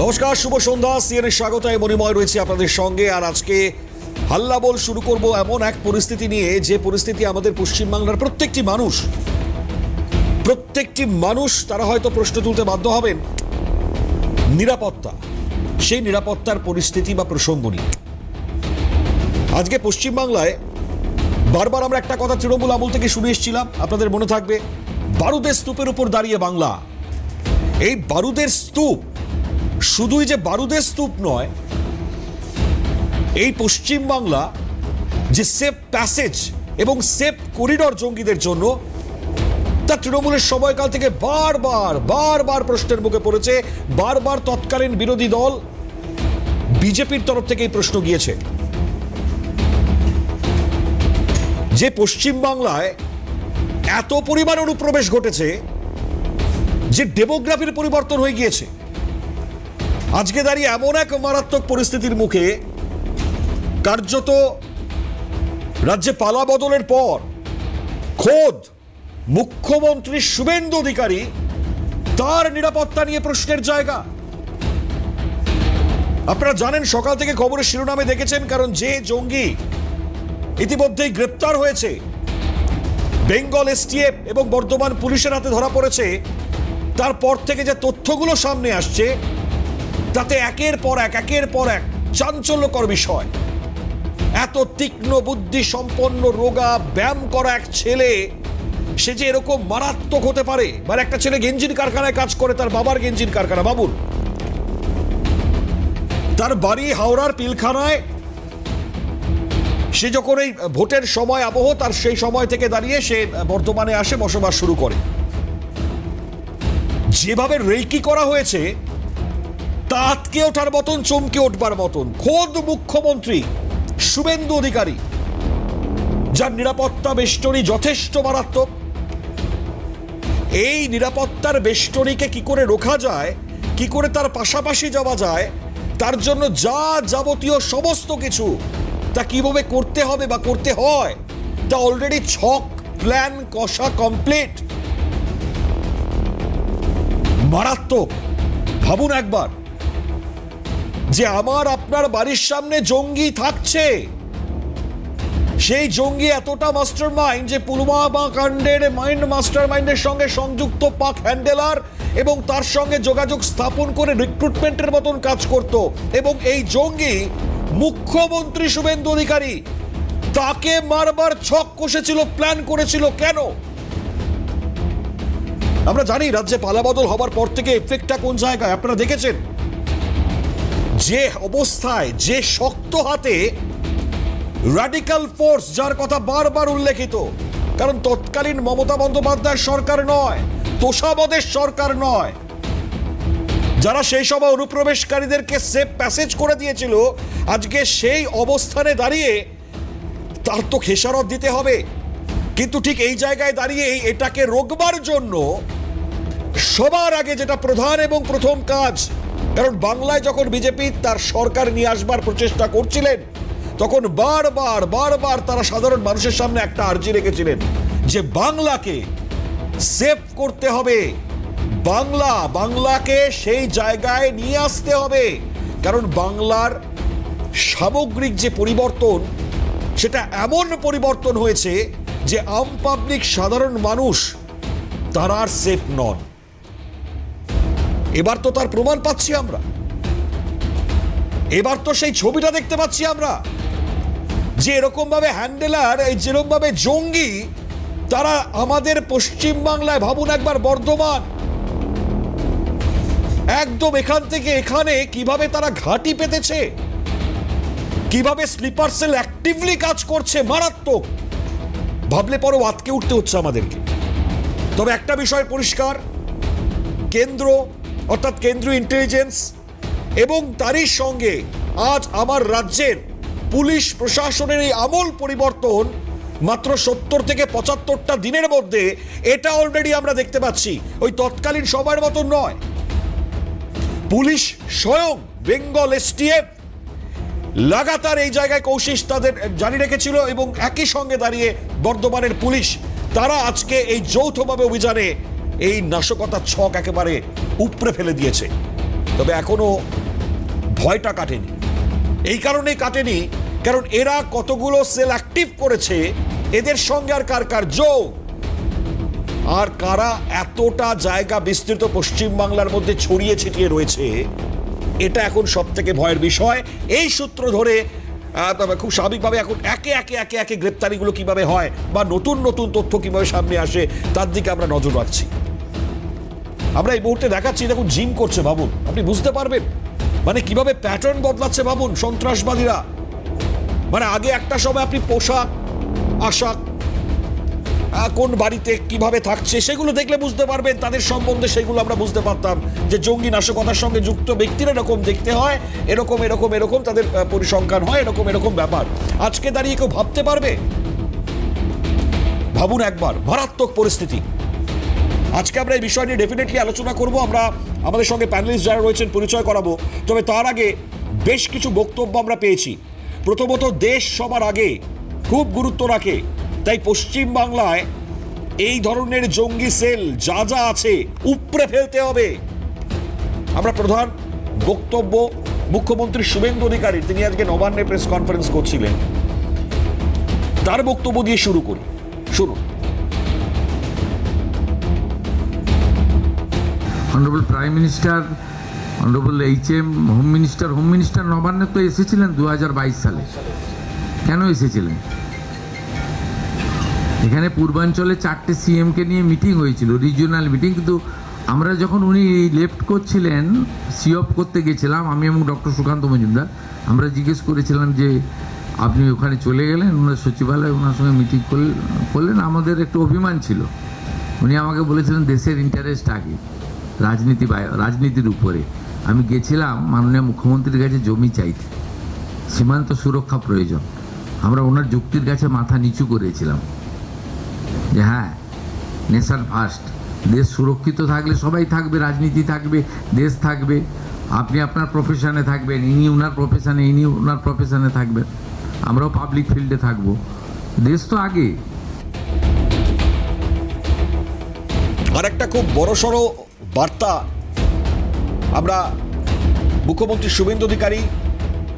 নমস্কার, শুভ সন্ধ্যা। সিএনএর স্বাগত। মণিময় রয়েছে আপনাদের সঙ্গে। আর আজকে হাল্লাবোল শুরু করব এমন এক পরিস্থিতি নিয়ে, যে পরিস্থিতি আমাদের পশ্চিমবাংলার প্রত্যেকটি মানুষ তারা হয়তো প্রশ্ন তুলতে বাধ্য হবেন নিরাপত্তা, সেই নিরাপত্তার পরিস্থিতি বা প্রসঙ্গ নিয়ে। আজকে পশ্চিমবাংলায় বারবার আমরা একটা কথা তৃণমূল আমল থেকে শুনে এসেছিলাম, আপনাদের মনে থাকবে, বারুদের স্তূপের উপর দাঁড়িয়ে বাংলা। এই বারুদের স্তূপ শুধুই যে বারুদের স্তূপ নয়, এই পশ্চিমবাংলা যে সেফ প্যাসেজ এবং সেফ করিডর জঙ্গিদের জন্য, তা তৃণমূলের সময়কাল থেকে বারবার প্রশ্নের মুখে পড়েছে। বারবার তৎকালীন বিরোধী দল বিজেপির তরফ থেকে এই প্রশ্ন গিয়েছে যে পশ্চিমবাংলায় এত পরিমাণ অনুপ্রবেশ ঘটেছে যে ডেমোগ্রাফির পরিবর্তন হয়ে গিয়েছে। আজকে দাঁড়িয়ে এমন এক মারাত্মক পরিস্থিতির মুখে, কার্যত রাজ্যে পালা বদলের পর খোদ মুখ্যমন্ত্রী শুভেন্দু অধিকারী তার নিরাপত্তা নিয়ে প্রশ্নের জায়গা। আপনারা জানেন, সকাল থেকে খবরের শিরোনামে দেখেছেন, কারণ যে জঙ্গি ইতিমধ্যেই গ্রেপ্তার হয়েছে, বেঙ্গল এসটিএফ এবং বর্ধমান পুলিশের হাতে ধরা পড়েছে, তারপর থেকে যে তথ্যগুলো সামনে আসছে তাতে একের পর এক চাঞ্চল্যকর বিষয়। এত তীক্ষ্ণ বুদ্ধি সম্পন্ন রোগা ব্যায়াম করা এক ছেলে, সে যে এরকম মারাত্মক হতে পারে। মানে একটা ছেলে গেঞ্জির কারখানায় কাজ করে, তার বাবার গেঞ্জির কারখানা, বাবুর, তার বাড়ি হাওড়ার পিলখানায়। সে যখন এই ভোটের সময় আবহ, তার সেই সময় থেকে দাঁড়িয়ে সে বর্ধমানে আসে, বসবাস শুরু করে। যেভাবে রেকি করা হয়েছে তা আটকে ওঠার মতন, চমকে উঠবার মতন। খোদ মুখ্যমন্ত্রী শুভেন্দু অধিকারী, যার নিরাপত্তা বেষ্টনী যথেষ্ট মারাত্মক, এই নিরাপত্তার বেষ্টনীকে কি করে রোখা যায়, কি করে তার পাশাপাশি যাওয়া যায়, তার জন্য যা যাবতীয় সমস্ত কিছু তা কিভাবে করতে হবে বা করতে হয়, তা অলরেডি ছক প্ল্যান কষা কমপ্লিট। মারাত্মক। ভাবুন একবার যে আমার আপনার বাড়ির সামনে জঙ্গি থাকছে। সেই জঙ্গি এতটা মাস্টার মাইন্ড যে পুলওয়ামা কাণ্ডের মাস্টার মাইন্ডের সঙ্গে সংযুক্ত পাক হ্যান্ডেলার এবং তার সঙ্গে যোগাযোগ স্থাপন করে রিক্রুটমেন্টের মতন কাজ করত। এবং এই জঙ্গি মুখ্যমন্ত্রী শুভেন্দু অধিকারী, তাকে মারবার ছক কষেছিল, প্ল্যান করেছিল। কেন? আমরা জানি রাজ্যে পালাবদল হবার পর থেকে এফেক্টটা কোন জায়গায় আপনারা দেখেছেন। যে অবস্থায়, যে শক্ত হাতে রাডিক্যাল ফোর্স, যার কথা বারবার উল্লেখিত, কারণ তৎকালীন মমতা বন্দ্যোপাধ্যায়ের সরকার নয়, তোষামোদের সরকার নয়, যারা সেই সময় অনুপ্রবেশকারীদেরকে সেফ প্যাসেজ করে দিয়েছিল, আজকে সেই অবস্থানে দাঁড়িয়ে তার তো খেসারত দিতে হবে। কিন্তু ঠিক এই জায়গায় দাঁড়িয়ে এটাকে রোকবার জন্য সবার আগে যেটা প্রধান এবং প্রথম কাজ, কারণ বাংলায় যখন বিজেপি তার সরকার নিয়ে আসবার প্রচেষ্টা করছিলেন, তখন বারবার তারা সাধারণ মানুষের সামনে একটা আর্জি রেখেছিলেন যে বাংলাকে সেভ করতে হবে, বাংলাকে সেই জায়গায় নিয়ে আসতে হবে। কারণ বাংলার সামগ্রিক যে পরিবর্তন, সেটা এমন পরিবর্তন হয়েছে যে আম পাবলিক, সাধারণ মানুষ, তারা আর সেফ নন। এবার তো তার প্রমাণ পাচ্ছি আমরা, এবার তো সেই ছবিটা দেখতে পাচ্ছি আমরা যে এরকম ভাবে হ্যান্ডেলার, যেরকম ভাবে জঙ্গি, তারা আমাদের পশ্চিমবাংলায়, ভাবুন একবার, বর্ধমান, একদম এখান থেকে এখানে কিভাবে তারা ঘাঁটি পেতেছে, কিভাবে স্লিপার সেল অ্যাক্টিভলি কাজ করছে। মারাত্মক। ভাবলে পরেও আটকে উঠতে হচ্ছে আমাদেরকে। তবে একটা বিষয় পরিষ্কার, কেন্দ্র অর্থাৎ কেন্দ্রীয় ইন্টেলিজেন্স এবং তারই সঙ্গে আজ আমার রাজ্যের পুলিশ প্রশাসনের এই আমূল পরিবর্তন মাত্র 70 থেকে 75টা দিনের মধ্যে, এটা অলরেডি আমরা দেখতে পাচ্ছি। ওই তৎকালীন সময়ের মতন নয়। পুলিশ স্বয়ং, বেঙ্গল এসটিএফ লাগাতার এই জায়গায় কৌশিস তাদের জারি রেখেছিল, এবং একই সঙ্গে দাঁড়িয়ে বর্ধমানের পুলিশ, তারা আজকে এই যৌথভাবে অভিযানে এই নাশকতার ছক একেবারে উপড়ে ফেলে দিয়েছে। তবে এখনো ভয়টা কাটেনি। এই কারণেই কাটেনি কারণ এরা কতগুলো সেল অ্যাক্টিভ করেছে, এদের সঙ্গে আর কার কার যোগ, আর কারা এতটা জায়গা বিস্তৃত পশ্চিমবাংলার মধ্যে ছড়িয়ে ছিটিয়ে রয়েছে, এটা এখন সব থেকে ভয়ের বিষয়। এই সূত্র ধরে তবে খুব স্বাভাবিকভাবে এখন একে একে একে একে গ্রেপ্তারিগুলো কিভাবে হয় বা নতুন নতুন তথ্য কিভাবে সামনে আসে তার দিকে আমরা নজর রাখছি। আমরা এই মুহূর্তে দেখাচ্ছি, দেখুন জিম করছে ভাবুন, আপনি বুঝতে পারবেন মানে কিভাবে প্যাটার্ন বদলাচ্ছে ভাবুন সন্ত্রাসবাদীরা। মানে আগে একটা সময় আপনি পোশাক আশাক কোন বাড়িতে কিভাবে থাকছে সেগুলো দেখলে বুঝতে পারবেন, তাদের সম্বন্ধে সেগুলো আমরা বুঝতে পারতাম যে জঙ্গি নাশকতার সঙ্গে যুক্ত ব্যক্তির এরকম দেখতে হয়, এরকম এরকম এরকম তাদের পরিসংখ্যান হয়, এরকম এরকম ব্যাপার। আজকে দাঁড়িয়ে কেউ ভাবতে পারবে? ভাবুন একবার, মারাত্মক পরিস্থিতি। আজকে আমরা এই বিষয় নিয়ে ডেফিনেটলি আলোচনা করব, আমরা আমাদের সঙ্গে প্যানেলিস্ট যারা রয়েছেন পরিচয় করাবো। তবে তার আগে বেশ কিছু বক্তব্য আমরা পেয়েছি। প্রথমত, দেশ সবার আগে খুব গুরুত্ব রাখে, তাই পশ্চিমবাংলায় এই ধরনের জঙ্গি সেল যা যা আছে উপড়ে ফেলতে হবে। আমরা প্রধান বক্তব্য মুখ্যমন্ত্রী শুভেন্দু অধিকারী, তিনি আজকে নবান্নে প্রেস কনফারেন্স করছিলেন, তার বক্তব্য দিয়ে শুরু করি। শুনুন। Honourable prime minister, honourable HM home minister নবান্নে তো এসেছিলেন 2022 সালে। কেন এসেছিলেন? এখানে পূর্বাঞ্চলে 4টে CM-কে নিয়ে মিটিং হয়েছিল, রিজিওনাল মিটিং। কিন্তু আমরা যখন উনি লেফট করছিলেন, সিঅপ করতে গেছিলাম আমি এবং ডক্টর সুকান্ত মজুমদার, আমরা জিজ্ঞেস করেছিলাম যে আপনি ওখানে চলে গেলেন, ওনার সচিবালয়ে ওনার সঙ্গে মিটিং করলেন। আমাদের একটু অভিমান ছিল। উনি আমাকে বলেছিলেন দেশের ইন্টারেস্ট আগে, রাজনীতির উপরে। আমি গেছিলাম মাননীয় মুখ্যমন্ত্রীর কাছে জমি চাইতে, সীমান্ত সুরক্ষা প্রয়োজন। আমরা ওনার যুক্তির কাছে মাথা নিচু করেছিলাম যে হ্যাঁ, নেশন ফার্স্ট, দেশ সুরক্ষিত থাকলে সবাই থাকবে, রাজনীতি থাকবে, দেশ থাকবে, আপনি আপনার প্রফেশনে থাকবেন, ইনি ওনার প্রফেশনে, ইনি ওনার প্রফেশনে থাকবেন, আমরাও পাবলিক ফিল্ডে থাকবো, দেশ তো আগে। আর একটা খুব বড়সড় বার্তা আমরা মুখ্যমন্ত্রী শুভেন্দু অধিকারী,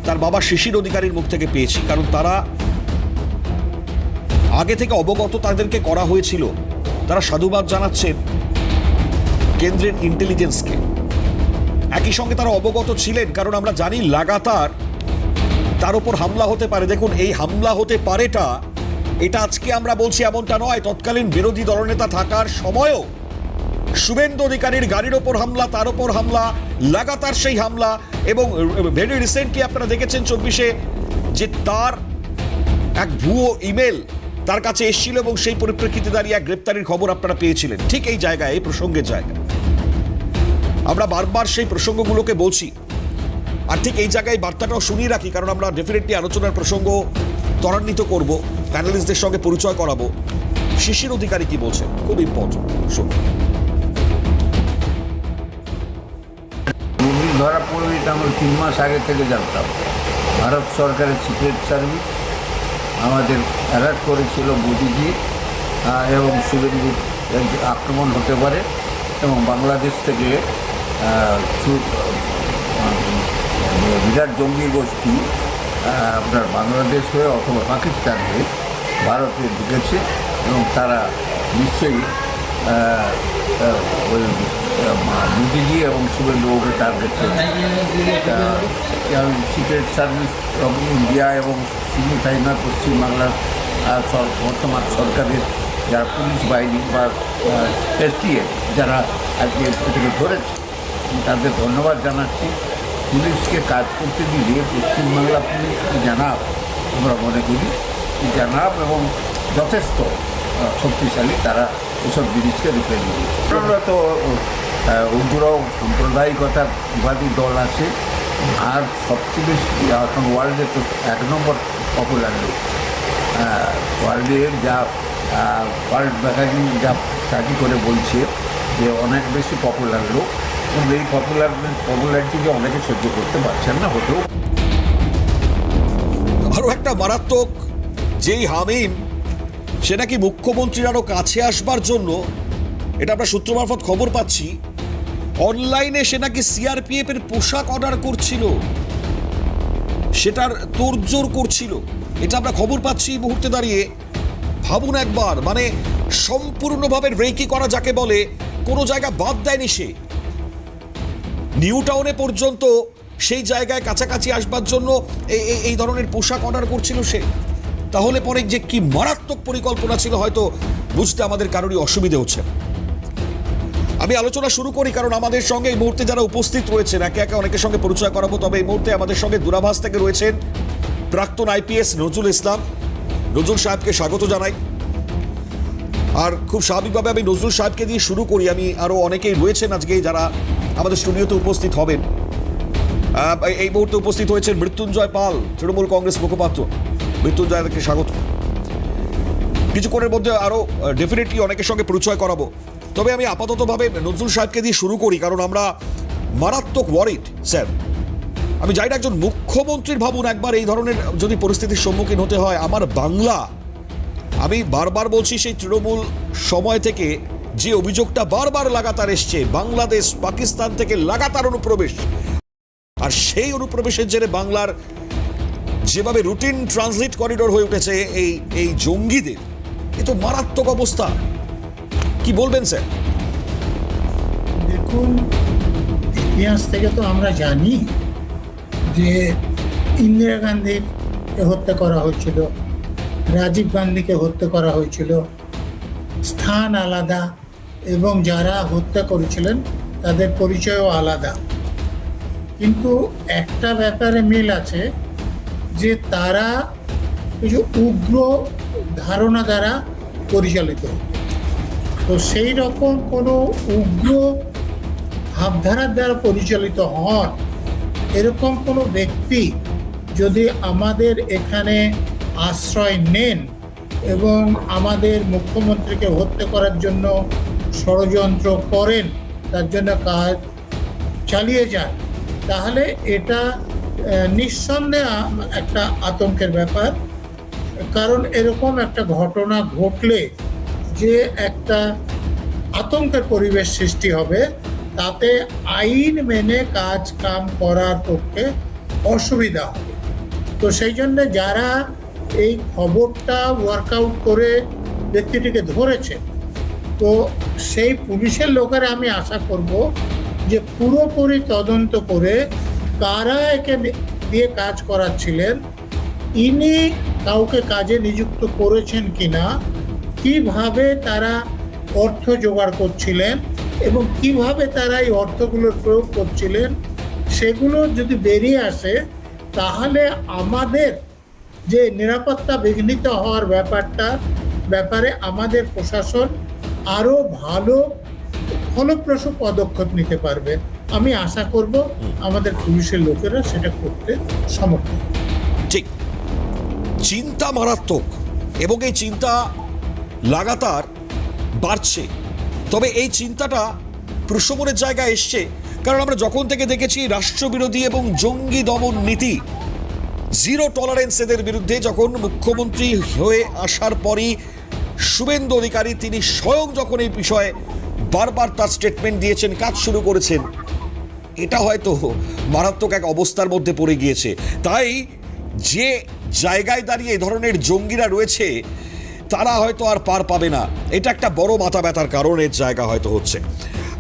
তার বাবা শিশির অধিকারীর মুখ থেকে পেয়েছি, কারণ তারা আগে থেকে অবগত, তাদেরকে করা হয়েছিল। তারা সাধুবাদ জানাচ্ছেন কেন্দ্রের ইন্টেলিজেন্সকে। একই সঙ্গে তারা অবগত ছিলেন, কারণ আমরা জানি লাগাতার তার উপর হামলা হতে পারে। দেখুন, এই হামলা হতে পারেটা, এটা আজকে আমরা বলছি এমনটা নয়। তৎকালীন বিরোধী দলনেতা থাকার সময়ও শুভেন্দু অধিকারীর গাড়ির ওপর হামলা, তার ওপর হামলা, লাগাতার সেই হামলা। এবং ভেরি রিসেন্টলি আপনারা দেখেছেন 24-এ যে তার এক ভুয়ো ইমেল তার কাছে এসেছিল এবং সেই পরিপ্রেক্ষিতে দাঁড়িয়ে এক গ্রেপ্তারির খবর আপনারা পেয়েছিলেন। ঠিক এই জায়গায়, এই প্রসঙ্গের জায়গায় আমরা বারবার সেই প্রসঙ্গগুলোকে বলছি। আর ঠিক এই জায়গায় বার্তাটাও শুনিয়ে রাখি, কারণ আমরা ডেফিনেটলি আলোচনার প্রসঙ্গ ত্বরান্বিত করব, প্যানেলিস্টদের সঙ্গে পরিচয় করাবো। শিশির অধিকারী কি বলছেন, খুব ইম্পর্টেন্ট, শুনুন। ধরা পড়বে এটা আমরা 3 মাস আগে থেকে জানতাম। ভারত সরকারের সিক্রেট সার্ভিস আমাদের অ্যালার্ট করেছিল মোদিজি এবং শুভেন্দুর আক্রমণ হতে পারে, এবং বাংলাদেশ থেকে বিরাট জঙ্গি গোষ্ঠী আপনার বাংলাদেশ হয়ে অথবা পাকিস্তান হয়ে ভারতে ঢুকেছে, এবং তারা নিশ্চয়ই মোদিজি এবং শুভেন্দুবাবুকে টার্গেট করেছে। সিক্রেট সার্ভিস অফ ইন্ডিয়া এবং শুধু তাই না, পশ্চিমবাংলার বর্তমান সরকারের যারা পুলিশ বাহিনী বা STF যারা আজকে এটাকে ধরেছে, তাদের ধন্যবাদ জানাচ্ছি। পুলিশকে কাজ করতে দিলে পশ্চিমবাংলা পুলিশ জানাব, আমরা মনে করি জানাব, এবং যথেষ্ট শক্তিশালী, তারা এসব জিনিসকে রুখে নিয়ে। আমরা তো উগ্র সাম্প্রদায়িকতাবাদী দল আছে, আর সবচেয়ে বেশি এখন ওয়ার্ল্ডে তো 1 নম্বর পপুলার লোক। ওয়ার্ল্ডের যা ওয়ার্ল্ড ম্যাগাজিন যা স্টাডি করে বলছে যে অনেক বেশি পপুলার লোক, এবং এই পপুলারিটিকে অনেকে সহ্য করতে পারছেন না। হতেও আরো একটা মারাত্মক, যেই হামিম সে নাকি মুখ্যমন্ত্রীর আরো কাছে আসবার জন্য, এটা আমরা সূত্র মারফত খবর পাচ্ছি, অনলাইনে সে নাকি সিআরপিএফ এর পোশাক অর্ডার করছিল, সেটার তোড়জোড় করছিল। এটা আমরা খবর পাচ্ছি এই মুহূর্তে দাঁড়িয়ে। ভাবুন একবার, মানে সম্পূর্ণভাবে রেকি করা যাকে বলে, কোনো জায়গা বাদ দেয়নি সে। নিউ টাউনে পর্যন্ত সেই জায়গায় কাছাকাছি আসবার জন্য এই ধরনের পোশাক অর্ডার করছিল সে। তাহলে পরে যে কি মারাত্মক পরিকল্পনা ছিল হয়তো বুঝতে আমাদের কারোরই অসুবিধে হচ্ছে। আমি আলোচনা শুরু করি, কারণ আমাদের সঙ্গে এই মুহূর্তে যারা উপস্থিত রয়েছেন একে একে অনেকের সঙ্গে পরিচয় করাবো। তবে এই মুহূর্তে আমাদের সঙ্গে দূরাভাষ থেকে রয়েছেন প্রাক্তন আইপিএস নজরুল ইসলাম। নজরুল সাহেবকে স্বাগত জানাই। আর খুব স্বাভাবিকভাবে আমি নজরুল সাহেবকে দিয়ে শুরু করি। আমি আরও অনেকেই রয়েছেন আজকে যারা আমাদের স্টুডিওতে উপস্থিত হবেন। এই মুহূর্তে উপস্থিত হয়েছেন মৃত্যুঞ্জয় পাল, তৃণমূল কংগ্রেস মুখপাত্র। মৃত্যুঞ্জয়কে স্বাগত। কিছুক্ষণের মধ্যে আরও ডেফিনেটলি অনেকের সঙ্গে পরিচয় করাবো। তবে আমি আপাততভাবে নজরুল সাহেবকে দিয়ে শুরু করি, কারণ আমরা মারাত্মক ওয়ারিড স্যার। আমি জানি না, একজন মুখ্যমন্ত্রীর ভাবুন একবার এই ধরনের যদি পরিস্থিতির সম্মুখীন হতে হয়। আমার বাংলা, আমি বারবার বলছি সেই তৃণমূল সময় থেকে যে অভিযোগটা বারবার লাগাতার এসছে, বাংলাদেশ পাকিস্তান থেকে লাগাতার অনুপ্রবেশ, আর সেই অনুপ্রবেশের জেরে বাংলার যেভাবে রুটিন ট্রানজিট করিডোর হয়ে উঠেছে এই জঙ্গিদের, এ তো মারাত্মক অবস্থা। কি বলবেন স্যার? দেখুন, ইতিহাস থেকে তো আমরা জানি যে ইন্দিরা গান্ধীকে হত্যা করা হয়েছিল, রাজীব গান্ধীকে হত্যা করা হয়েছিল। স্থান আলাদা এবং যারা হত্যা করেছিলেন তাদের পরিচয়ও আলাদা, কিন্তু একটা ব্যাপারে মিল আছে যে তারা কিছু উগ্র ধারণা দ্বারা পরিচালিত হতো। তো সেই রকম কোনো উগ্র ভাবধারার দ্বারা পরিচালিত হন এরকম কোনো ব্যক্তি যদি আমাদের এখানে আশ্রয় নেন এবং আমাদের মুখ্যমন্ত্রীকে হত্যা করার জন্য ষড়যন্ত্র করেন, তার জন্য কাজ চালিয়ে যান, তাহলে এটা নিঃসন্দেহে একটা আতঙ্কের ব্যাপার। কারণ এরকম একটা ঘটনা ঘটলে যে একটা আতঙ্কের পরিবেশ সৃষ্টি হবে, তাতে আইন মেনে কাজ কাম করার পক্ষে অসুবিধা হবে। তো সেই জন্য যারা এই খবরটা ওয়ার্কআউট করে ব্যক্তিটিকে ধরেছে, তো সেই পুলিশের লোকেরা আমি আশা করব যে পুরোপুরি তদন্ত করে কারা একে দিয়ে কাজ করাচ্ছিলেন, ইনি কাউকে কাজে নিযুক্ত করেছেন কিনা, কিভাবে তারা অর্থ জোগাড় করছিলেন এবং কিভাবে তারা এই অর্থগুলোর প্রয়োগ করছিলেন, সেগুলো যদি বেরিয়ে আসে তাহলে আমাদের যে নিরাপত্তা বিঘ্নিত হওয়ার ব্যাপারে আমাদের প্রশাসন আরও ভালো ফলপ্রসূ পদক্ষেপ নিতে পারবে। আমি আশা করব আমাদের পুলিশের লোকেরা সেটা করতে সমর্থ হবে। ঠিক, চিন্তা মারাত্মক এবং এই চিন্তা লাগাতার বাড়ছে। তবে এই চিন্তাটা প্রশমনের জায়গায় এসছে, কারণ আমরা যখন থেকে দেখেছি রাষ্ট্রবিরোধী এবং জঙ্গি দমন নীতি, জিরো টলারেন্স এদের বিরুদ্ধে, যখন মুখ্যমন্ত্রী হয়ে আসার পরই শুভেন্দু অধিকারী তিনি স্বয়ং যখন এই বিষয়ে বারবার তার স্টেটমেন্ট দিয়েছেন, কাজ শুরু করেছেন, এটা হয়তো মারাত্মক এক অবস্থার মধ্যে পড়ে গিয়েছে। তাই যে জায়গায় দাঁড়িয়ে এই ধরনের জঙ্গিরা রয়েছে তারা হয়তো আর পার পাবে না। এটা একটা বড় মাথা ব্যথার কারণের জায়গা হয়তো হচ্ছে।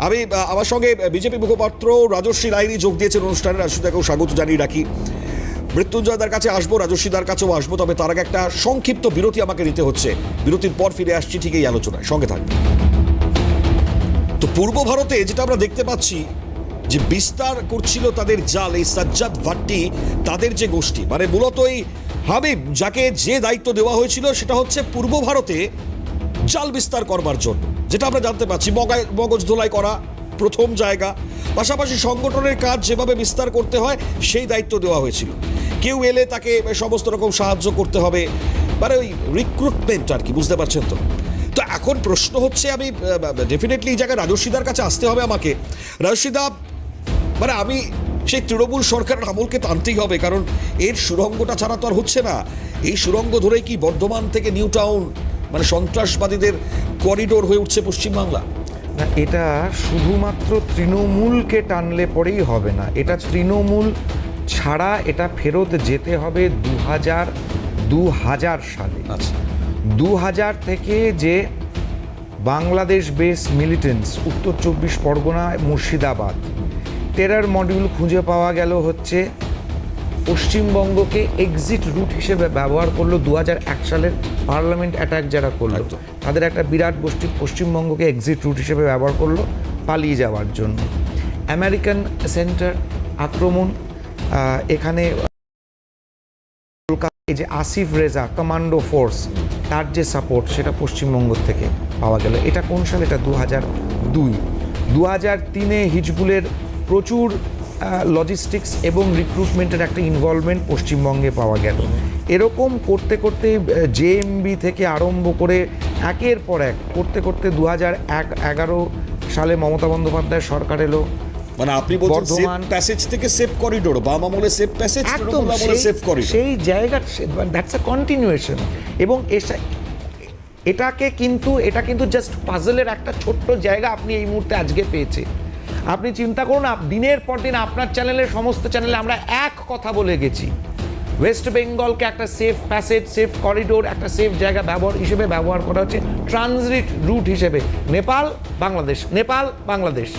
আমি আমার সঙ্গে বিজেপি মুখপাত্র রাজশ্রী লাহিড়ী যোগ দিয়েছেন অনুষ্ঠানে। রাজশ্রীদাকেও স্বাগত জানিয়ে রাখি। মৃত্যুঞ্জয়দার কাছে আসবো, রাজশ্রীদার কাছেও আসবো, তবে তার আগে একটা সংক্ষিপ্ত বিরতি আমাকে নিতে হচ্ছে। বিরতির পর ফিরে আসছি ঠিক এই আলোচনায়, সঙ্গে থাকবে। তো পূর্ব ভারতে যেটা আমরা দেখতে পাচ্ছি যে বিস্তার করছিল তাদের জাল, এই সাজ্জাদ ভাট্টি, তাদের যে গোষ্ঠী, মানে মূলত এই হাবিব যাকে যে দায়িত্ব দেওয়া হয়েছিল সেটা হচ্ছে পূর্ব ভারতে জাল বিস্তার করবার জন্য, যেটা আমরা জানতে পাচ্ছি মগজ ধোলাই করা প্রথম জায়গা, পাশাপাশি সংগঠনের কাজ যেভাবে বিস্তার করতে হয় সেই দায়িত্ব দেওয়া হয়েছিল। কেউ এলে তাকে সমস্ত রকম সাহায্য করতে হবে, মানে ওই রিক্রুটমেন্ট আর কি, বুঝতে পারছেন তো। তো এখন প্রশ্ন হচ্ছে, আমি ডেফিনেটলি এই জায়গায় রাজস্বীদার কাছে আসতে হবে আমাকে। রাজস্বীদা, মানে আমি সেই তৃণমূল সরকারের আমলকে টানতেই হবে, কারণ এর সুড়ঙ্গটা ছাড়া তো আর হচ্ছে না। এই সুড়ঙ্গ ধরেই কি বর্ধমান থেকে নিউ টাউন, মানে সন্ত্রাসবাদীদের করিডোর হয়ে উঠছে পশ্চিমবাংলা। না, এটা শুধুমাত্র তৃণমূলকে টানলে পরেই হবে না, এটা তৃণমূল ছাড়া এটা ফেরত যেতে হবে 2000 সালে। আচ্ছা, 2000 থেকে যে বাংলাদেশ বেস মিলিটেন্টস উত্তর 24 পরগনা মুর্শিদাবাদ টেরার মডিউল খুঁজে পাওয়া গেল হচ্ছে পশ্চিমবঙ্গকে এক্সিট রুট হিসেবে ব্যবহার করলো 2001 সালের পার্লামেন্ট অ্যাটাক যারা করলো, একদম। তাদের একটা বিরাট গোষ্ঠী পশ্চিমবঙ্গকে এক্সিট রুট হিসেবে ব্যবহার করলো পালিয়ে যাওয়ার জন্য। আমেরিকান সেন্টার আক্রমণ, এখানে কলকাতায় যে আসিফ রেজা কমান্ডো ফোর্স তার যে সাপোর্ট সেটা পশ্চিমবঙ্গ থেকে পাওয়া গেল। এটা কোন সাল? এটা 2002। 2003-এ হিজবুলের প্রচুর লজিস্টিক্স এবং রিক্রুটমেন্টের একটা ইনভলভমেন্ট পশ্চিমবঙ্গে পাওয়া গেল। এরকম করতে করতে জেএমবি থেকে আরম্ভ করে একের পর এক করতে করতে 2011 সালে মমতা বন্দ্যোপাধ্যায় সরকার এলো। মানে আপনি বলছেন সেফ বর্ধমান প্যাসেজ থেকে সেফ করিডোর, বাম আমলে সেফ প্যাসেজ, একদম তৃণমূল আমলে সেফ করিডোর। সেই জায়গার দ্যাটস আ কন্টিনিউয়েশন। এবং এটা কিন্তু জাস্ট পাজলের একটা ছোট্ট জায়গা আপনি এই মুহূর্তে আজকে পেয়েছে। আপনি চিন্তা করুন, দিনের পর দিন আপনার চ্যানেলের সমস্ত চ্যানেলে আমরা এক কথা বলে গেছি, ওয়েস্ট বেঙ্গলকে একটা সেফ প্যাসেজ, সেফ করিডোর, একটা সেফ জায়গা হিসেবে ব্যবহার করা হচ্ছে, ট্রানজিট রুট হিসেবে নেপাল বাংলাদেশ, নেপাল বাংলাদেশ।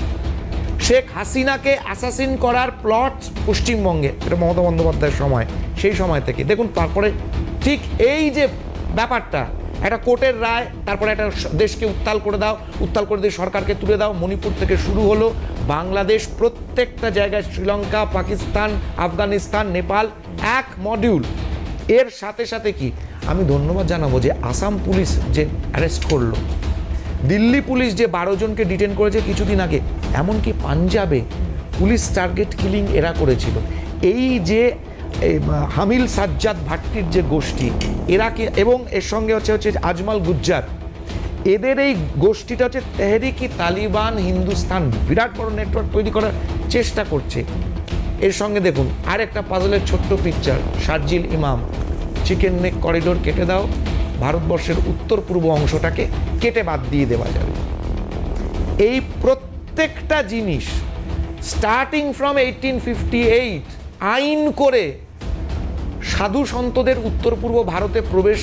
শেখ হাসিনাকে অ্যাসাসিন করার প্লট পশ্চিমবঙ্গে, এটা মমতা বন্দ্যোপাধ্যায়ের সময়, সেই সময় থেকে দেখুন। তারপরে ঠিক এই যে ব্যাপারটা, একটা কোর্টের রায়, তারপরে একটা দেশকে উত্তাল করে দিয়ে সরকারকে তুলে দাও, মণিপুর থেকে শুরু হলো বাংলাদেশ, প্রত্যেকটা জায়গায় শ্রীলঙ্কা, পাকিস্তান, আফগানিস্তান, নেপাল, এক মডিউল। এর সাথে সাথে কি আমি ধন্যবাদ জানাবো যে আসাম পুলিশ যে অ্যারেস্ট করলো, দিল্লি পুলিশ যে 12 জনকে ডিটেন করেছে কিছুদিন আগে, এমনকি পাঞ্জাবে পুলিশ টার্গেট কিলিং এরা করেছিল। এই যে হামিল সাজ্জাদ ভাট্টির যে গোষ্ঠী, এরাকে, এবং এর সঙ্গে হচ্ছে আজমাল গুজ্জার, এদের এই গোষ্ঠীটা হচ্ছে তেহরিকি তালিবান হিন্দুস্তান, বিরাট বড় নেটওয়ার্ক তৈরি করার চেষ্টা করছে। এর সঙ্গে দেখুন আরেকটা পাজলের ছোট্ট পিকচার, শারজিল ইমাম, চিকেন নেক করিডোর কেটে দাও, ভারতবর্ষের উত্তর পূর্ব অংশটাকে কেটে বাদ দিয়ে দেওয়া যাবে। এই প্রত্যেকটা জিনিস স্টার্টিং ফ্রম 1858 আইন করে সাধু সন্তদের উত্তর পূর্ব ভারতে প্রবেশ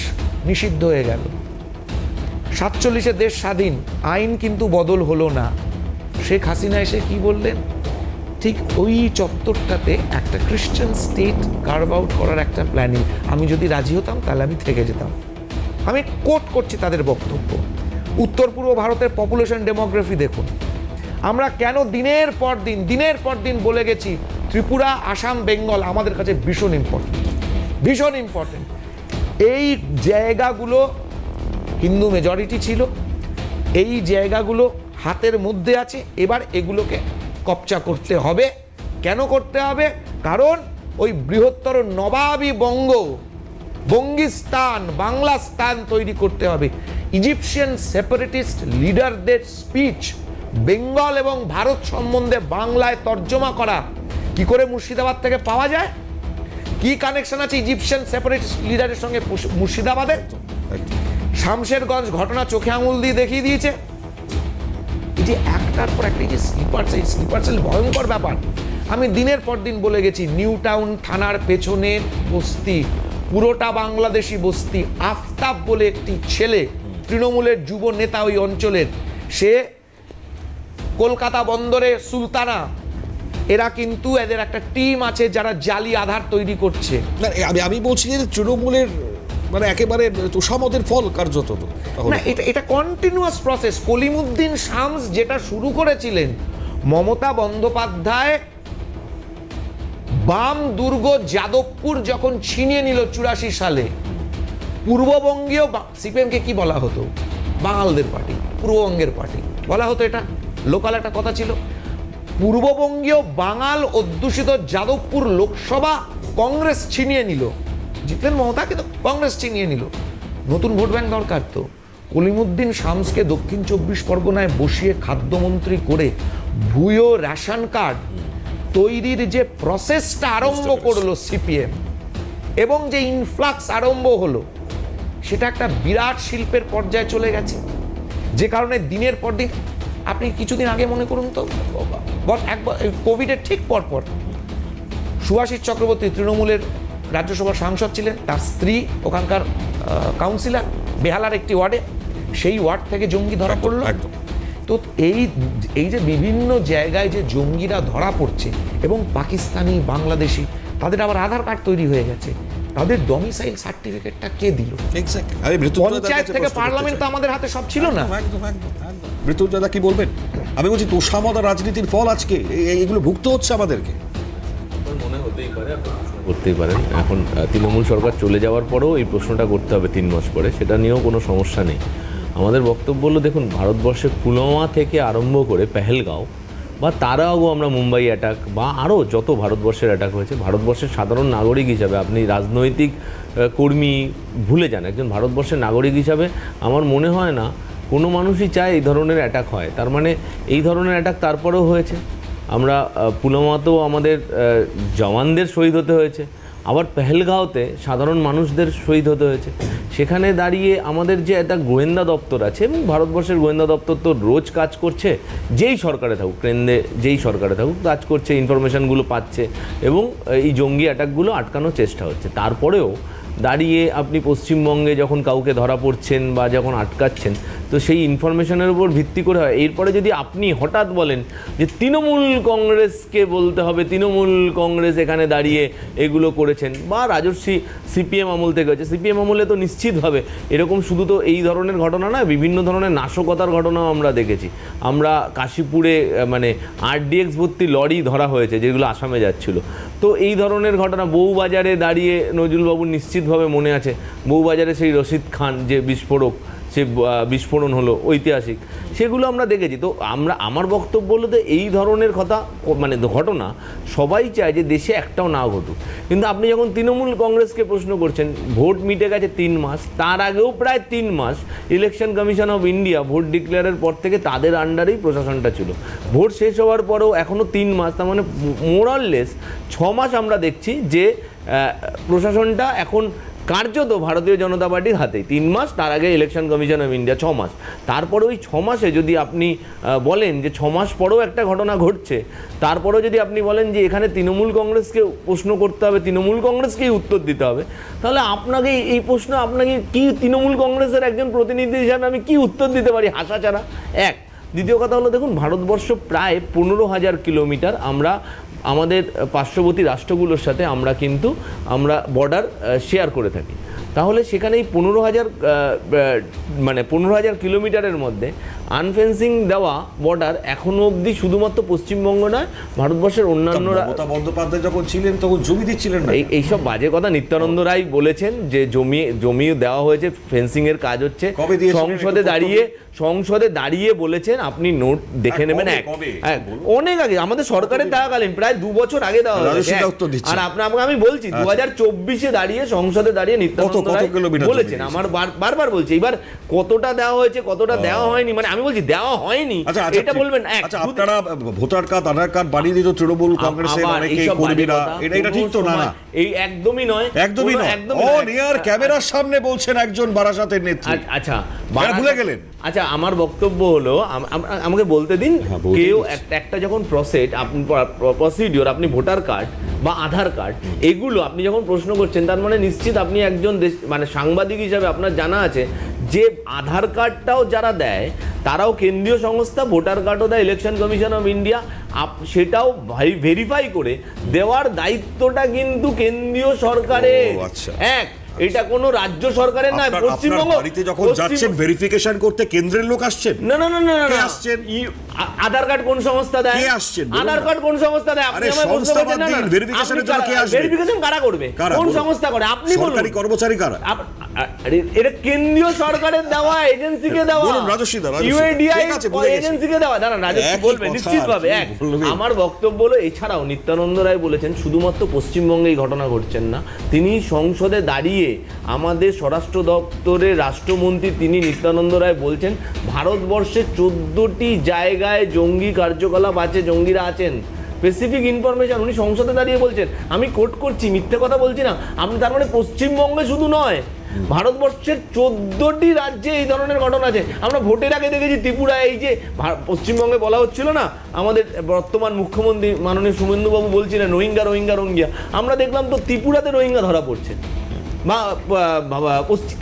নিষিদ্ধ হয়ে গেল। 47-এ দেশ স্বাধীন, আইন কিন্তু বদল হলো না। শেখ হাসিনা এসে কি বললেন? ঠিক ওই চত্বরটাতে একটা খ্রিশ্চান স্টেট কার্ভ আউট করার একটা প্ল্যানিং, আমি যদি রাজি হতাম তাহলে আমি থেকে যেতাম। আমি কোট করছি তাদের বক্তব্য। উত্তর পূর্ব ভারতের পপুলেশন ডেমোগ্রাফি দেখুন। আমরা কেন দিনের পর দিন বলে গেছি ত্রিপুরা, আসাম, বেঙ্গল আমাদের কাছে ভীষণ ইম্পর্টেন্ট। এই জায়গাগুলো হিন্দু মেজরিটি ছিল, এই জায়গাগুলো হাতের মধ্যে আছে, এবার এগুলোকে কবজা করতে হবে। কেন করতে হবে? কারণ ওই বৃহত্তর নবাবী বঙ্গিস্তান, বাংলাস্তান তৈরি করতে হবে। ইজিপশিয়ান সেপারেটিস্ট লিডারদের স্পিচ বেঙ্গল এবং ভারত সম্বন্ধে বাংলায় তর্জমা করা কি করে মুর্শিদাবাদ থেকে পাওয়া যায়? কি কানেকশন আছে ইজিপশিয়ান সেপারেটিস্ট লিডারের সঙ্গে মুর্শিদাবাদের? শামশেরগঞ্জ ঘটনা চোখে আঙুল দিয়ে দেখিয়ে দিয়েছে। এই যে একটার পর একটা, এই যে স্লিপার সেল ভয়ঙ্কর ব্যাপার। আমি দিনের পর দিন বলে গেছি, নিউ টাউন থানার পেছনের বস্তি পুরোটা বাংলাদেশি বস্তি। আফতাব বলে একটি ছেলে, তৃণমূলের যুব নেতা ওই অঞ্চলের, সে কলকাতা বন্দরে সুলতানা, এরা কিন্তু এদের একটা টিম আছে যারা জালি আধার তৈরি করছে। আমি বলছি যে তৃণমূলের মানে একেবারে তোষামতের ফল কার্যত। না, এটা কন্টিনিউয়াস প্রসেস। কলিমুদ্দিন শামস যেটা শুরু করেছিলেন, মমতা বন্দ্যোপাধ্যায় বাম দুর্গ যাদবপুর যখন ছিনিয়ে নিল 84 সালে, পূর্ববঙ্গীয় সিপিএমকে কি বলা হতো? বাঙালদের পার্টি, পূর্ববঙ্গের পার্টি বলা হতো। এটা লোকাল একটা কথা ছিল। পূর্ববঙ্গীয় বাঙাল অধ্যুষিত যাদবপুর লোকসভা কংগ্রেস ছিনিয়ে নিল, জিতলেন মমতা, কিন্তু কংগ্রেস ছিনিয়ে নিল। নতুন ভোট ব্যাংক দরকার তো। কলিমুদ্দিন শামসকে দক্ষিণ 24 পরগনায় বসিয়ে খাদ্যমন্ত্রী করে ভুয়ো রেশন কার্ড তৈরির যে প্রসেসটা আরম্ভ করলো সিপিএম, এবং যে ইনফ্লাক্স আরম্ভ হলো, সেটা একটা বিরাট শিল্পের পর্যায়ে চলে গেছে। যে কারণে দিনের পর দিন আপনি কিছুদিন আগে মনে করুন তো, কোভিডের ঠিক পরপর সুভাষিস চক্রবর্তী তৃণমূলের রাজ্যসভার সাংসদ ছিলেন, তার স্ত্রী ওখানকার কাউন্সিলর, বেহালার একটি ওয়ার্ডে, সেই ওয়ার্ড থেকে জঙ্গি ধরা পড়লো। তো এই যে বিভিন্ন জায়গায় যে জঙ্গিরা ধরা পড়ছে, এবং পাকিস্তানি, বাংলাদেশি, তাদের আবার আধার কার্ড তৈরি হয়ে গেছে, তাদের ডমিসাইল সার্টিফিকেটটা কে দিল? পঞ্চায়েত থেকে পার্লামেন্ট তো আমাদের হাতে সব ছিল না। মৃত্যুঞ্জয়দা কি বলবেন? আমি বলছি তোষামদা রাজনীতির ফল আজকে এগুলো ভুগতে হচ্ছে আমাদেরকে। মনে হতেই পারে, করতেই পারেন। এখন তৃণমূল সরকার চলে যাওয়ার পরেও এই প্রশ্নটা করতে হবে 3 মাস পরে, সেটা নিয়েও কোনো সমস্যা নেই। আমাদের বক্তব্য হলো, দেখুন, ভারতবর্ষের পুলওয়ামা থেকে আরম্ভ করে পেহেলগাঁও বা তার আগেও আমরা মুম্বাই অ্যাটাক বা আরও যত ভারতবর্ষের অ্যাটাক হয়েছে, ভারতবর্ষের সাধারণ নাগরিক হিসাবে, আপনি রাজনৈতিক কর্মী ভুলে যান, একজন ভারতবর্ষের নাগরিক হিসাবে আমার মনে হয় না কোনো মানুষই চায় এই ধরনের অ্যাটাক হয়। তার মানে এই ধরনের অ্যাটাক তারপরেও হয়েছে। আমরা পুলওয়ামাতেও আমাদের জওয়ানদের শহীদ হতে হয়েছে, আবার পেহেলগাঁওতে সাধারণ মানুষদের শহীদ হতে হয়েছে। সেখানে দাঁড়িয়ে আমাদের যে একটা গোয়েন্দা দপ্তর আছে, এবং ভারতবর্ষের গোয়েন্দা দপ্তর তো রোজ কাজ করছে, যেই সরকারে থাকুক, কেন্দ্রে যেই সরকারে থাকুক, কাজ করছে, ইনফরমেশানগুলো পাচ্ছে, এবং এই জঙ্গি অ্যাটাকগুলো আটকানোর চেষ্টা হচ্ছে। তারপরেও দাঁড়িয়ে আপনি পশ্চিমবঙ্গে যখন কাউকে ধরা পড়ছেন বা যখন আটকাচ্ছেন, তো সেই ইনফরমেশনের উপর ভিত্তি করে হয়। এরপরে যদি আপনি হঠাৎ বলেন যে তৃণমূল কংগ্রেসকে বলতে হবে, তৃণমূল কংগ্রেস এখানে দাঁড়িয়ে এগুলো করেছেন, বা রাজস্বী সিপিএম আমল থেকে হয়েছে, সিপিএম আমলে তো নিশ্চিতভাবে এরকম শুধু তো এই ধরনের ঘটনা না, বিভিন্ন ধরনের নাশকতার ঘটনাও আমরা দেখেছি। আমরা কাশীপুরে মানে RDX ভর্তি লরি ধরা হয়েছে, যেগুলো আসামে যাচ্ছিল। তো এই ধরনের ঘটনা, বউবাজারে দাঁড়িয়ে নজরুলবাবুর নিশ্চিতভাবে মনে আছে, বউবাজারে সেই রশিদ খান যে বিস্ফোরণ হলো ঐতিহাসিক, সেগুলো আমরা দেখেছি। তো আমার বক্তব্য হলো যে এই ধরনের কথা, মানে ঘটনা সবাই চায় যে দেশে একটাও না ঘটুক। কিন্তু আপনি যখন তৃণমূল কংগ্রেসকে প্রশ্ন করছেন, ভোট মিটে গেছে 3 মাস, তার আগেও প্রায় 3 মাস ইলেকশন কমিশন অফ ইন্ডিয়া ভোট ডিক্লেয়ারের পর থেকে তাদের আন্ডারেই প্রশাসনটা ছিল। ভোট শেষ হওয়ার পরেও এখনও 3 মাস, তার মানে মোরাললেস 6 মাস আমরা দেখছি যে প্রশাসনটা এখন কার্যত ভারতীয় জনতা পার্টির হাতেই। 3 মাস, তার আগে ইলেকশন কমিশন অফ ইন্ডিয়া 6 মাস। তারপরে ওই 6 মাসে যদি আপনি বলেন যে 6 মাস পরেও একটা ঘটনা ঘটছে, তারপরেও যদি আপনি বলেন যে এখানে তৃণমূল কংগ্রেসকে প্রশ্ন করতে হবে, তৃণমূল কংগ্রেসকেই উত্তর দিতে হবে, তাহলে আপনাকে এই প্রশ্ন, আপনাকে কি তৃণমূল কংগ্রেসের একজন প্রতিনিধি হিসাবে আমি কি উত্তর দিতে পারি হাসা ছাড়া? এক। দ্বিতীয় কথা হলো, দেখুন, ভারতবর্ষ প্রায় 15,000 কিলোমিটার আমরা আমাদের পার্শ্ববর্তী রাষ্ট্রগুলোর সাথে আমরা বর্ডার শেয়ার করে থাকি। তাহলে সেখানে এই 15,000 কিলোমিটারের মধ্যে আনফেন্সিং দেওয়া বর্ডার এখনো অবধি শুধুমাত্র পশ্চিমবঙ্গ নয়, ভারতবর্ষের অন্যান্য। মমতা বন্দ্যোপাধ্যায় যখন ছিলেন তখন জমি দিচ্ছিলেন না। এইসব বাজে কথা নিত্যানন্দ রায় বলেছেন যে জমি দেওয়া হয়েছে, ফেন্সিংয়ের কাজ হচ্ছে। সংসদে দাঁড়িয়ে বলেছেন, আপনি নোট দেখে নেবেন। অনেক আগে, আমাদের সরকারের থাকাকালীন প্রায় 2 বছর আগে দেওয়া হয়েছে। আর আপনাকে আমি বলছি, 2024-এ দাঁড়িয়ে সংসদে দাঁড়িয়ে নিত্যানন্দ রায় বলেছেন, আমার বারবার বলছি, এবার কতটা দেওয়া হয়েছে কতটা দেওয়া হয়নি, মানে আমি বলছি দেওয়া হয়নি এটা বলবেন। আপনারা ভোটার কার্ড, আধার কার্ড বানিয়ে দিত তৃণমূল কংগ্রেসের অনেকে কর্মীরা, এটা ঠিক তো না? এই একদমই নয়। ক্যামেরার সামনে বলছেন একজন বারাসাতের নেত্রী। আচ্ছা, ভুলে গেলেন? আচ্ছা, আমার বক্তব্য হলো, আমাকে বলতে দিন, কেউ একটা যখন প্রসিডিওর, আপনি ভোটার কার্ড বা আধার কার্ড এগুলো আপনি যখন প্রশ্ন করছেন, তার মানে নিশ্চিত আপনি একজন মানে সাংবাদিক হিসাবে আপনার জানা আছে যে আধার কার্ডটাও যারা দেয় তারাও কেন্দ্রীয় সংস্থা, ভোটার কার্ডও দেয় ইলেকশন কমিশন অফ ইন্ডিয়া, সেটাও ভেরিফাই করে দেওয়ার দায়িত্বটা কিন্তু কেন্দ্রীয় সরকারের। এক, এটা কোনো রাজ্য সরকারের নয়। পশ্চিমবঙ্গ বাড়িতে যখন যাচ্ছেন ভেরিফিকেশন করতে কেন্দ্রের লোক আসছেন? না, আসছেন। আধার কার্ড কোন সংস্থা দেয়? কে আসছেন? আধার কার্ড কোন সংস্থা দেয়? আপনি আমায় বলতে পারছেন না। ভেরিফিকেশনের জন্য কে আসবে? ভেরিফিকেশন কারা করবে? কোন সংস্থা করে? আপনি বলুন। সরকারি কর্মচারী কারা? এটা কেন্দ্রীয় সরকারের দেওয়া, এজেন্সিকে দেওয়া। বলুন রাজস্বীদা, ইউআইডিআই এজেন্সিকে দেওয়া। না, রাজস্বী বলবে নিশ্চিতভাবে। আমার বক্তব্য হলো, এছাড়াও নিত্যানন্দ রায় বলেছেন শুধুমাত্র পশ্চিমবঙ্গে এই ঘটনা ঘটছেন না, তিনি সংসদে দাঁড়িয়ে আমাদের স্বরাষ্ট্র দপ্তরের রাষ্ট্রমন্ত্রী তিনি নিত্যানন্দ রায় বলছেন ভারতবর্ষের 14টি জায়গায় জঙ্গি কার্যকলাপ আছে, জঙ্গিরা আছেন। স্পেসিফিক ইনফরমেশন উনি সংসদে দাঁড়িয়ে বলছেন, আমি কোট করছি, মিথ্যে কথা বলছি না। আপনি তার মানে পশ্চিমবঙ্গে শুধু নয়, ভারতবর্ষের 14টি রাজ্যে এই ধরনের ঘটনা আছে। আমরা ভোটের আগে দেখেছি ত্রিপুরায়, এই যে পশ্চিমবঙ্গে বলা হচ্ছিল না, আমাদের বর্তমান মুখ্যমন্ত্রী মাননীয় শুভেন্দুবাবু বলছিলেন রোহিঙ্গা রোহিঙ্গা রোহিঙ্গা, আমরা দেখলাম তো ত্রিপুরাতে রোহিঙ্গা ধরা পড়ছে। বা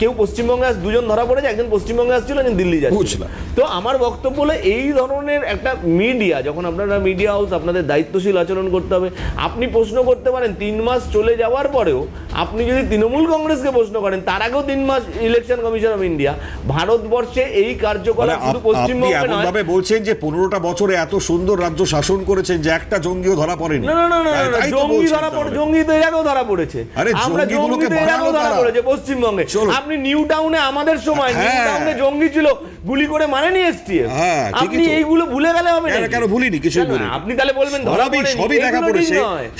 কেউ পশ্চিমবঙ্গে দুজন ধরা পড়েছে, একজন পশ্চিমবঙ্গে আসছিল, একজন দিল্লি যাচ্ছিল। তো আমার বক্তব্য হলো এই ধরনের একটা মিডিয়া, যখন আপনারা মিডিয়া হাউস, আপনাদের দায়িত্বশীল আচরণ করতে হবে। আপনি প্রশ্ন করতে পারেন 3 মাস চলে যাওয়ার পরেও, আপনি যদি তৃণমূল কংগ্রেসকে প্রশ্ন করেন তার আগেও 3 মাস ইলেকশন কমিশন অফ ইন্ডিয়া, ভারতবর্ষে এই কার্যকলাপ শুধু পশ্চিমবঙ্গে নয়। আপনি বলছেন যে 15টা বছরে এত সুন্দর রাজ্য শাসন করেছেন যে একটা জঙ্গিও ধরা পড়েনি। না, জঙ্গি ধরা পড়ে, জঙ্গি তো এর আগেও ধরা পড়েছে। আমরা জঙ্গি তো এর আগেও ধরা পড়েছে পশ্চিমবঙ্গে। আপনি নিউ টাউনে আমাদের সময় নিউ টাউনে জঙ্গি ছিল, গুলি করে মারেনি এসটিএফ। আপনি এইগুলো ভুলে গেলে হবে না? কেন ভুলিনি, কিছুই বলিনি। আপনি তাহলে বলবেন ধরা পড়েনি, সবই দেখা পড়েছে,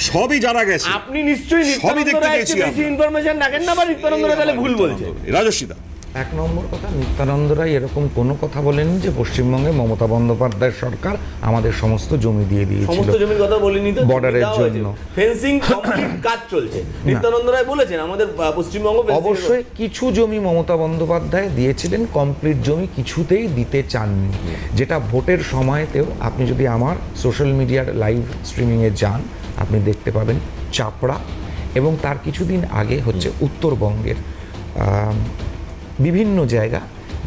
সবই জানা গেছে। আপনি নিশ্চয়ই নিত্যানন্দ রায়কে বেশি ইনফরমেশন রাখেন না, বা নিত্যানন্দ রায় তাহলে ভুল বলছে। রাজস্বীদা, 1 নম্বর কথা, নিত্যানন্দ রায় এরকম কোনো কথা বলেনি যে পশ্চিমবঙ্গে মমতা বন্দ্যোপাধ্যায়ের সরকার আমাদের সমস্ত জমি দিয়ে দিয়েছিল। সমস্ত জমির কথা বলিনি তো, বর্ডারের জন্য ফেন্সিং কমপ্লিট কাজ চলছে। নিত্যানন্দ রায় বলেছেন আমাদের পশ্চিমবঙ্গ অবশ্যই কিছু জমি মমতা বন্দ্যোপাধ্যায় দিয়েছিলেন, কমপ্লিট জমি কিছুতেই দিতে চাননি। যেটা ভোটের সময়তেও আপনি যদি আমার সোশ্যাল মিডিয়ার লাইভ স্ট্রিমিংয়ে যান, আপনি দেখতে পাবেন চাপড়া এবং তার কিছুদিন আগে হচ্ছে উত্তরবঙ্গের বিভিন্ন জায়গা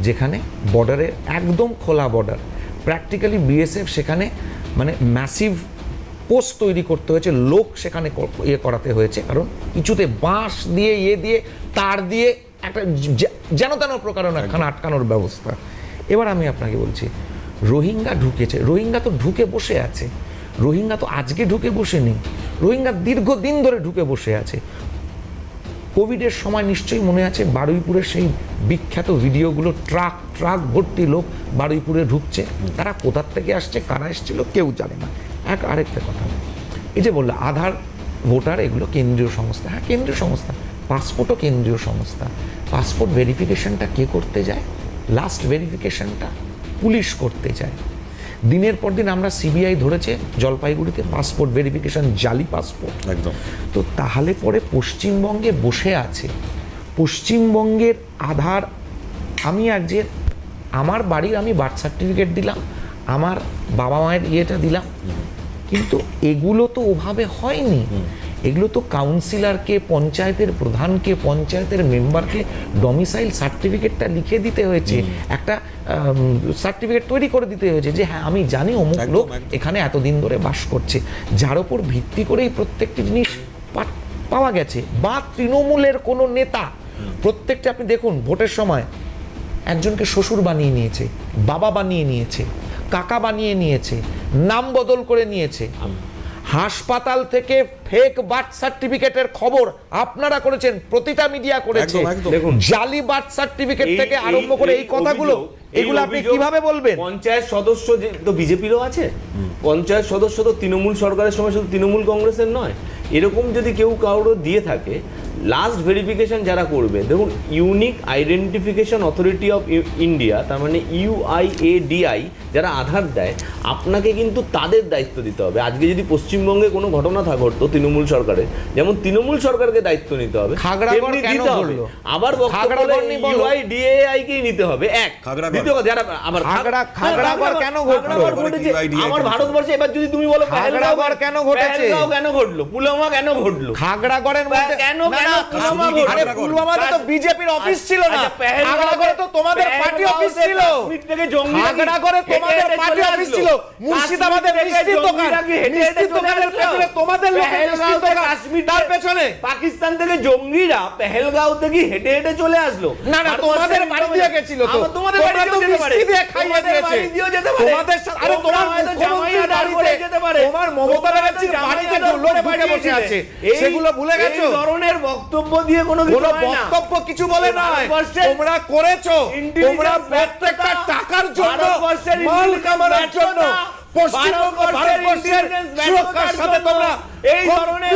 যেখানে বর্ডারের একদম খোলা বর্ডার, প্র্যাকটিক্যালি বিএসএফ সেখানে মানে ম্যাসিভ পোস্ট তৈরি করতে হয়েছে, লোক সেখানে করাতে হয়েছে, কারণ কিছুতে বাঁশ দিয়ে দিয়ে তার দিয়ে একটা যেন তেন প্রকারণ একখানা আটকানোর ব্যবস্থা। এবার আমি আপনাকে বলছি, রোহিঙ্গা ঢুকেছে, রোহিঙ্গা তো ঢুকে বসে আছে, রোহিঙ্গা তো আজকে ঢুকে বসে নেই, রোহিঙ্গা দীর্ঘদিন ধরে ঢুকে বসে আছে। কোভিডের সময় নিশ্চয়ই মনে আছে বারুইপুরের সেই বিখ্যাত ভিডিওগুলো, ট্রাক ভর্তি লোক বারুইপুরে ঢুকছে, তারা কোথার থেকে আসছে, কারা এসেছিল কেউ জানে না। আরেকটা কথা, এই যে বললো আধার ভোটার এগুলো কেন্দ্রীয় সংস্থা, হ্যাঁ কেন্দ্রীয় সংস্থা, পাসপোর্টও কেন্দ্রীয় সংস্থা। পাসপোর্ট ভেরিফিকেশনটা কে করতে যায়? লাস্ট ভেরিফিকেশনটা পুলিশ করতে যায়। দিনের পর দিন আমরা সিবিআই ধরেছে জলপাইগুড়িতে পাসপোর্ট ভেরিফিকেশন, জালি পাসপোর্ট একদম। তো তাহলে পরে পশ্চিমবঙ্গে বসে আছে, পশ্চিমবঙ্গের আধার, আমি আজকে আমার বাড়ির আমি বার্থ সার্টিফিকেট দিলাম, আমার বাবা মায়ের ইয়েটা দিলাম, কিন্তু এগুলো তো ওভাবে হয়নি। এগুলো তো কাউন্সিলরকে, পঞ্চায়েতের প্রধানকে, পঞ্চায়েতের মেম্বারকে ডমিসাইল সার্টিফিকেটটা লিখে দিতে হয়েছে, একটা সার্টিফিকেট তৈরি করে দিতে হয়েছে যে হ্যাঁ আমি জানি অমুক লোক এখানে এতদিন ধরে বাস করছে, যার উপর ভিত্তি করেই প্রত্যেকটি জিনিস পাওয়া গেছে। বা তৃণমূলের কোনো নেতা, প্রত্যেকটা আপনি দেখুন ভোটের সময় একজনকে শ্বশুর বানিয়ে নিয়েছে, বাবা বানিয়ে নিয়েছে, কাকা বানিয়ে নিয়েছে, নাম বদল করে নিয়েছে। হাসপাতাল থেকে ফেক বার্থ সার্টিফিকেটের খবর আপনারা করেছেন, প্রতিটা মিডিয়া করেছে। দেখুন জালি বার্থ সার্টিফিকেট থেকে আরম্ভ করে এই কথাগুলো, এগুলো আপনি কিভাবে বলবেন? পঞ্চায়েত সদস্য যে তো বিজেপিরও আছে, পঞ্চায়েত সদস্য তো তৃণমূল সরকারের সময় শুধু তৃণমূল কংগ্রেসের নয়। এরকম যদি কেউ কারো দিয়ে থাকে, লাস্ট ভেরিফিকেশন যারা করবে, দেখুন unique identification authority of India, তার মানে UIADI যারা আধার দেয়, আপনাকে কিন্তু তাদের দায়িত্ব দিতে হবে। আজকে যদি পশ্চিমবঙ্গে কোনো ঘটনা ঘটতো তৃণমূল সরকারের, যেমন তৃণমূল সরকারকে দায়িত্ব নিতে হবে, আবার UIDAI কেই নিতে হবে। দ্বিতীয় কথা, যারা আবার কেন ঘটলো আমার ভারতবর্ষে, এবার যদি তুমি বলো খাগড়াগড় কেন ঘটেছে, কেন ঘটলো, পুলওয়ামা কেন ঘটলো, খাগড়াগড়ের কেন পুলওয়ামাতে তো বিজেপির অফিস ছিল না, খাগড়াগড়ে তো তোমাদের পার্টি অফিস ছিল, খাগড়াগড়ে তোমাদের পার্টি অফিস ছিল, মুর্শিদাবাদে মিষ্টির দোকান, মিষ্টির দোকানের পেছনে তোমাদের লোকের মিষ্টির দোকান, তার পেছনে পাকিস্তান থেকে জঙ্গিরা পেহেলগাঁও থেকে হেঁটে হেঁটে চলে আসলো। না তোমাদের বাড়ি দিয়ে গেছিল তো, তোমাদের বাড়ি দিয়ে খাইয়ে দিয়েছে, তোমাদের আরে তোমার জামাইয়া বাড়িতে যেতে পারে, তোমার মমতা ব্যানার্জির বাড়িতে লোক ঢুকে বসে আছে, সেগুলো ভুলে গেছো? এই ধরনের বক্তব্য দিয়ে কোনো বক্তব্য কিছু বলে নয়, তোমরা করেছো, তোমরা প্রত্যেকটা টাকার জন্য, মাল কামানোর জন্য পশ্চিমবঙ্গ ভারতবর্ষের সুরক্ষার সাথে তোমরা এই ধরনের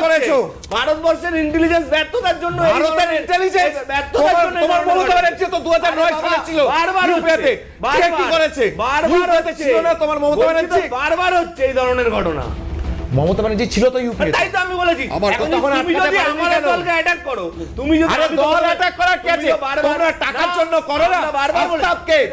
করেছো। ভারতবর্ষের ইন্টেলিজেন্স ব্যর্থতার জন্য এই ভারতের ধরনের- ইন্টেলিজেন্স ব্যর্থতার জন্য এই তোমার ধরনের মমতা ঘটনা। ব্যানার্জি তো 2009 সালে ছিল বারবার ইউপিতে। হচ্ছে, কে কি করেছে? বারবার ইউপিতে হচ্ছে। ছিল না তোমার মমতা বলছি তো, ব্যানার্জি? বারবার হচ্ছে এই ধরনের ঘটনা। মমতা ব্যানার্জি ছিল তো ইউপিতে। তাই তো আমি বলেছি, আমার এখন তখন তুমি আটকাতে যদি পারেনি আমার কেন? দলকে অ্যাটাক করো, তুমি যদি আরে আমি দল তোমাকে- অ্যাটাক করার কি তুমি আছে? তো বারবার- তোমরা টাকার না, জন্য করো না। আমরা বারবার বলেছি। আফতাবকে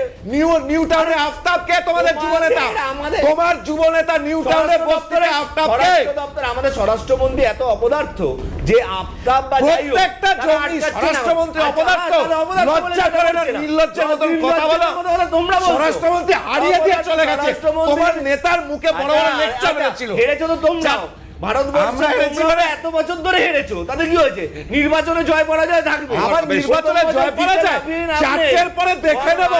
নিউ টাউনে আফতাবকে তোমাদের যুবনেতা, আমাদের- তোমার যুবনেতা নিউ টাউনে বস্তিতে আফতাবকে স্বরাষ্ট্র দপ্তর, আমাদের স্বরাষ্ট্রমন্ত্রী এত অপদার্থ যে আফতাব বা যাই হোক, প্রত্যেকটা তারা জঙ্গি আটকাচ্ছে না। স্বরাষ্ট্রমন্ত্রী আচ্ছা, অপদার্থ। তাহলে অপদার্থ বলে লজ্জা কথা করে না, বলছে না। নির্লজ্জের মতন কথা বলো। নির্লজ্জের মতো কথা তোমরা বলছো। স্বরাষ্ট্রমন্ত্রী হারিয়ে দিয়ে চলে গেছে। স্বরাষ্ট্রমন্ত্রী- তোমার নেতার মুখে বড় বড় আচ্ছা, লেকচার আচ্ছা, মেরেছিল। হেরেছো তো তোমরা। ভারতবর্ষে আমরা হেরেছি তোমরা মানে- এত বছর ধরে হেরেছো, তাতে কি হয়েছে? নির্বাচনে জয় পরাজয় থাকবে। আবার নির্বাচনে জয় পরাজয় চারটের পরে দেখে নেব।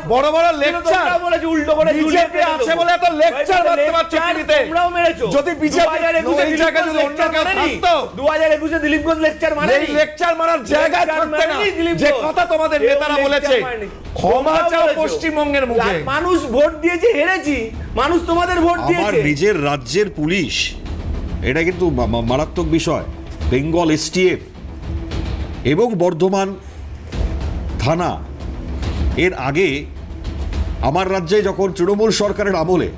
বড় বড় লেকচার বলেছে উল্টো করে বিজেপি আছে বলে এত লেকচার মারতে পারছো টিভিতে। তোমরাও মেরেছো। যদি বিজেপি ওই জায়গায় যদি অন্য কেউ থাকতো, 2021 দিলীপ ঘোষ লেকচার এই মারেনি। লেকচার মারার জায়গা লেকচার থাকতে না। মারেনি দিলীপ যে ঘোষ। কথা তোমাদের কেউ নেতারা লেকচার বলেছে, মারেনি। ক্ষমা তোমরাও চাও বলেছো। পশ্চিমবঙ্গের মুখে। মানুষ ভোট দিয়েছে, হেরেছি। মানুষ তোমাদের ভোট আমার দিয়েছে। নিজের রাজ্যের পুলিশ, এটা কিন্তু মারাত্মক বিষয়, বেঙ্গল এসটিএফ এবং বর্ধমান থানা, এর আগে আমার রাজ্যে যখন তৃণমূল সরকারের আমলে